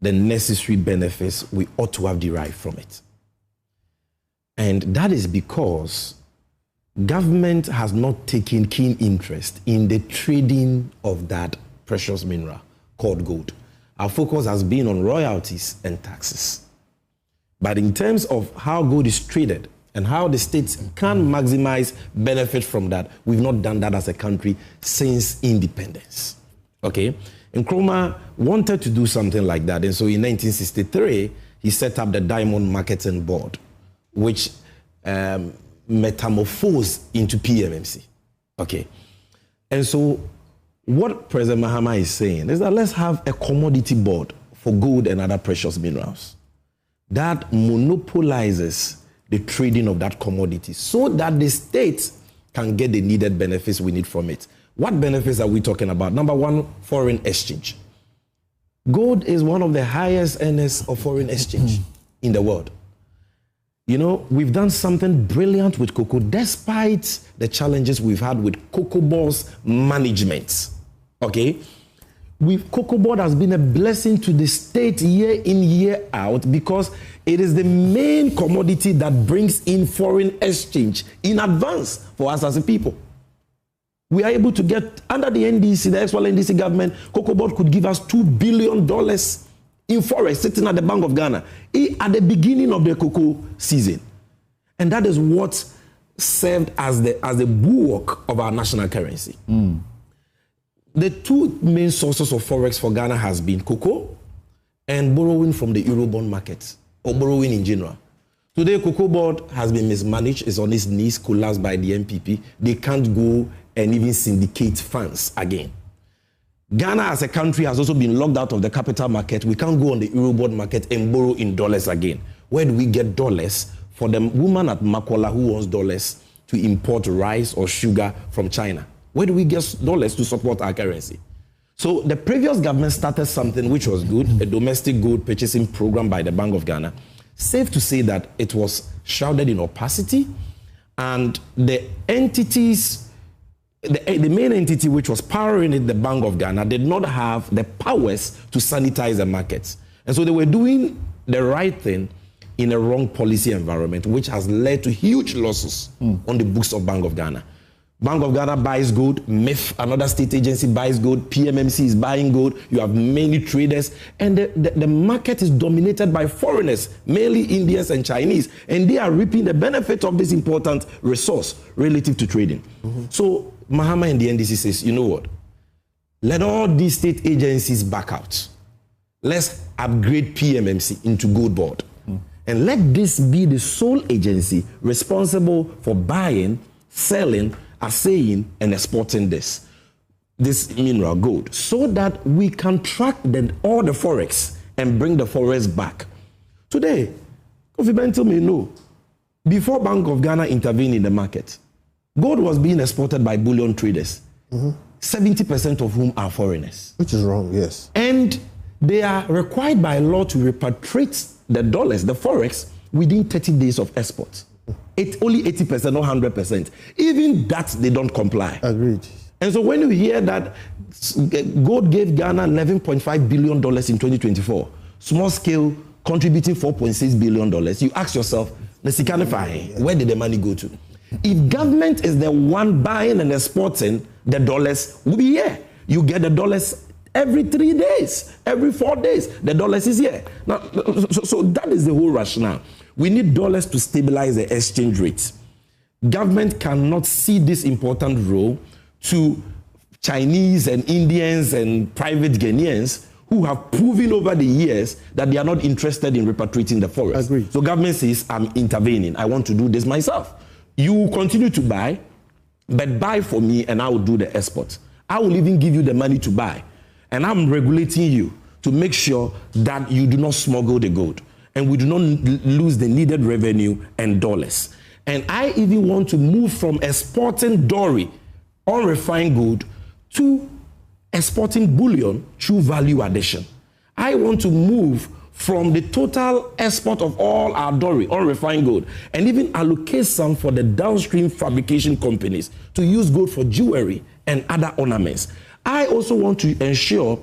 the necessary benefits we ought to have derived from it. And that is because government has not taken keen interest in the trading of that precious mineral called gold. Our focus has been on royalties and taxes. But in terms of how gold is traded and how the states can maximize benefit from that, we've not done that as a country since independence. Okay? Nkrumah wanted to do something like that. And so in 1963, he set up the Diamond Marketing Board, which metamorphosed into PMMC. Okay? And so what President Mahama is saying is that let's have a commodity board for gold and other precious minerals that monopolizes the trading of that commodity so that the state can get the needed benefits we need from it. What benefits are we talking about? Number one, foreign exchange. Gold is one of the highest earners of foreign exchange in the world. We've done something brilliant with cocoa, despite the challenges we've had with Cocoa Board's management. Okay? Cocoa Board has been a blessing to the state year in, year out, because it is the main commodity that brings in foreign exchange in advance for us as a people. We are able to get, under the NDC, the actual NDC government, Cocoa Board could give us $2 billion in forex sitting at the Bank of Ghana at the beginning of the cocoa season. And that is what served as the bulwark of our national currency. The two main sources of forex for Ghana has been cocoa and borrowing from the Eurobond market, or borrowing in general. Today, Cocoa Board has been mismanaged, is on its knees, collapsed by the MPP. They can't go and even syndicate funds again. Ghana as a country has also been locked out of the capital market. We can't go on the Eurobond market and borrow in dollars again. Where do we get dollars for the woman at Makola who wants dollars to import rice or sugar from China? Where do we get dollars to support our currency? So the previous government started something which was good, a domestic gold purchasing program by the Bank of Ghana. Safe to say that it was shrouded in opacity, and the entities, the main entity which was powering it, the Bank of Ghana, did not have the powers to sanitize the markets. And so they were doing the right thing in a wrong policy environment, which has led to huge losses on the books of Bank of Ghana. Bank of Ghana buys gold, MIF, another state agency, buys gold, PMMC is buying gold, you have many traders, and the market is dominated by foreigners, mainly Indians and Chinese, and they are reaping the benefit of this important resource relative to trading. So Mahama and the NDC says, you know what? Let all these state agencies back out. Let's upgrade PMMC into Gold Board. And let this be the sole agency responsible for buying, selling, assaying, and exporting this mineral gold, so that we can track all the forex and bring the forex back. Today, Kofi Bentil may know before Bank of Ghana intervened in the market, gold was being exported by bullion traders, 70% of whom are foreigners. Which is wrong, yes. And they are required by law to repatriate the dollars, the forex, within 30 days of export. It's only 80%, not 100%. Even that, they don't comply. Agreed. And so when you hear that gold gave Ghana $11.5 billion in 2024, small scale contributing $4.6 billion, you ask yourself, where did the money go to? If government is the one buying and exporting, the dollars will be here. You get the dollars every 3 days, every 4 days, the dollars is here. Now, so that is the whole rationale. We need dollars to stabilize the exchange rate. Government cannot see this important role to Chinese and Indians and private Ghanaians who have proven over the years that they are not interested in repatriating the forex. Agreed. So government says, I'm intervening. I want to do this myself. You will continue to buy, but buy for me and I will do the export. I will even give you the money to buy. And I'm regulating you to make sure that you do not smuggle the gold and we do not lose the needed revenue and dollars. And I even want to move from exporting Dory, unrefined gold, to exporting bullion through value addition. I want to move from the total export of all our Dory, unrefined gold, and even allocate some for the downstream fabrication companies to use gold for jewelry and other ornaments. I also want to ensure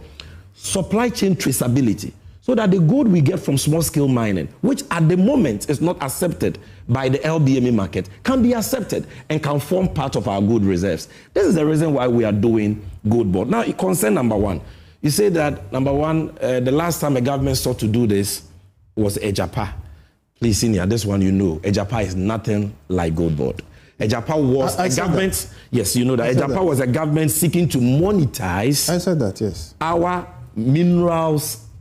supply chain traceability so that the gold we get from small-scale mining, which at the moment is not accepted by the LBMA market, can be accepted and can form part of our gold reserves. This is the reason why we are doing gold board. Now, concern number one. You say that, number one, the last time a government sought to do this was Ejapa. Please, senior, this one you know. Ejapa is nothing like gold board. Ejapa was a government, yes, you know that. Ejapa was a government seeking to monetize our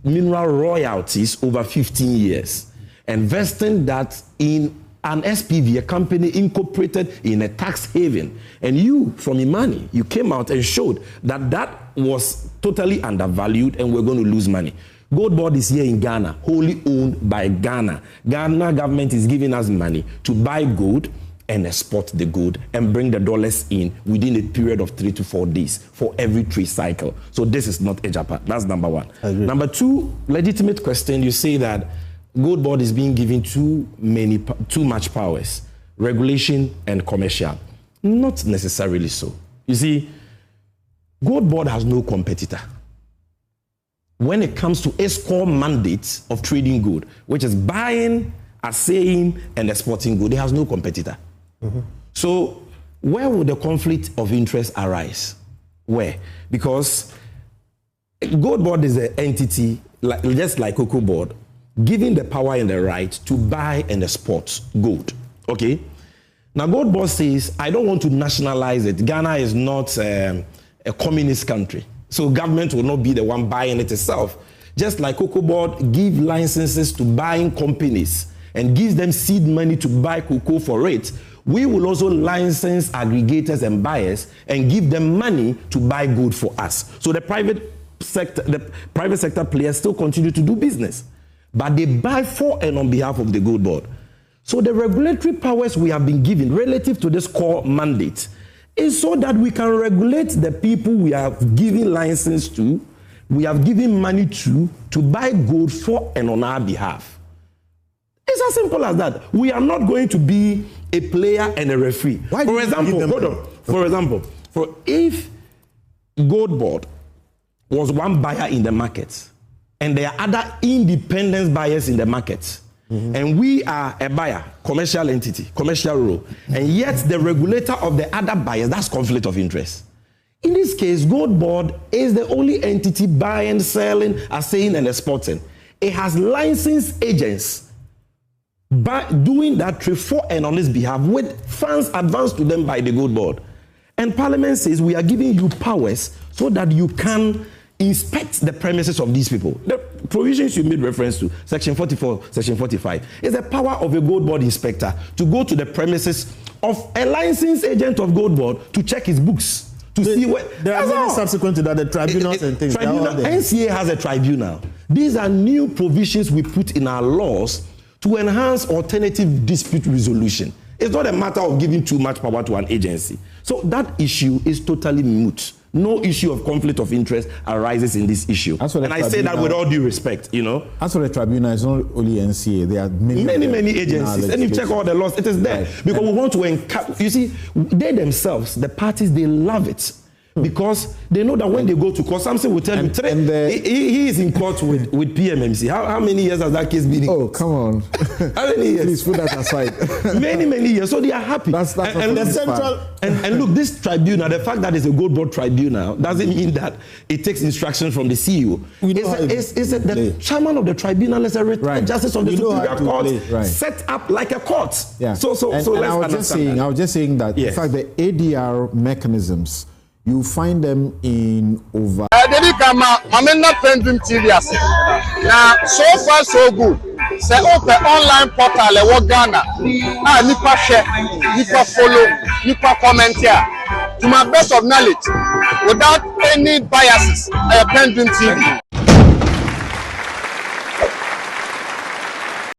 mineral royalties over 15 years, investing that in an SPV, a company incorporated in a tax haven. And you, from Imani, you came out and showed that that was totally undervalued and we're going to lose money. Gold board is here in Ghana, wholly owned by Ghana. Ghana government is giving us money to buy gold and export the gold and bring the dollars in within a period of 3 to 4 days for every trade cycle. So this is not Ejapa. That's number one. Number two, legitimate question, you say that gold board is being given too much powers, regulation and commercial. Not necessarily so. You see, gold board has no competitor when it comes to its core mandate of trading gold, which is buying, assaying, and exporting gold. It has no competitor. So where would the conflict of interest arise? Where? Because gold board is an entity, just like cocoa board, giving the power and the right to buy and export gold. Okay? Now, gold board says, I don't want to nationalize it. Ghana is not a communist country. So government will not be the one buying it itself. Just like cocoa board give licenses to buying companies and gives them seed money to buy cocoa for it, we will also license aggregators and buyers and give them money to buy gold for us. So the private sector players still continue to do business, but they buy for and on behalf of the gold board. So the regulatory powers we have been given relative to this core mandate is so that we can regulate the people we have given license to, we have given money to buy gold for and on our behalf. It's as simple as that. We are not going to be a player and a referee. For example, if gold board was one buyer in the market and there are other independent buyers in the market, and we are a buyer, commercial entity, commercial role, and yet the regulator of the other buyers, that's conflict of interest. In this case, gold board is the only entity buying, selling, assaying, and exporting. It has licensed agents by doing that trade for and on its behalf with funds advanced to them by the gold board. And Parliament says we are giving you powers so that you can inspect the premises of these people. The provisions you made reference to, Section 44, Section 45, is the power of a gold board inspector to go to the premises of a licensed agent of gold board to check his books, to see what... There are many subsequent to that, the tribunals and things. NCA has a tribunal. These are new provisions we put in our laws to enhance alternative dispute resolution. It's not a matter of giving too much power to an agency. So that issue is totally moot. No issue of conflict of interest arises in this issue. And I say that with all due respect, you know. As for the tribunal, it's not only NCA. There are many agencies. And you check all the laws, it is there. Right. Because we want to encourage. You see, they themselves, the parties, they love it. Because they know that when they go to court, something will tell you, he is in court with PMMC. How many years has that case been in court? Oh, come on. How many years? Please put that aside. many years. So they are happy. That's and the central. And look, this tribunal, the fact that it's a gold board tribunal doesn't mean that it takes instructions from the CEO. The chairman of the tribunal is a retired justice of the Superior Court, set up like a court. Yeah. So let's understand. I was just saying that, in fact, the ADR mechanisms, you find them in over. I'm not PENDREAM TV. Now, so far so good. Say open online portal e Ghana. Nipa share, nipa follow, nipa comment here. To my best of knowledge, without any biases, PENDREAM TV.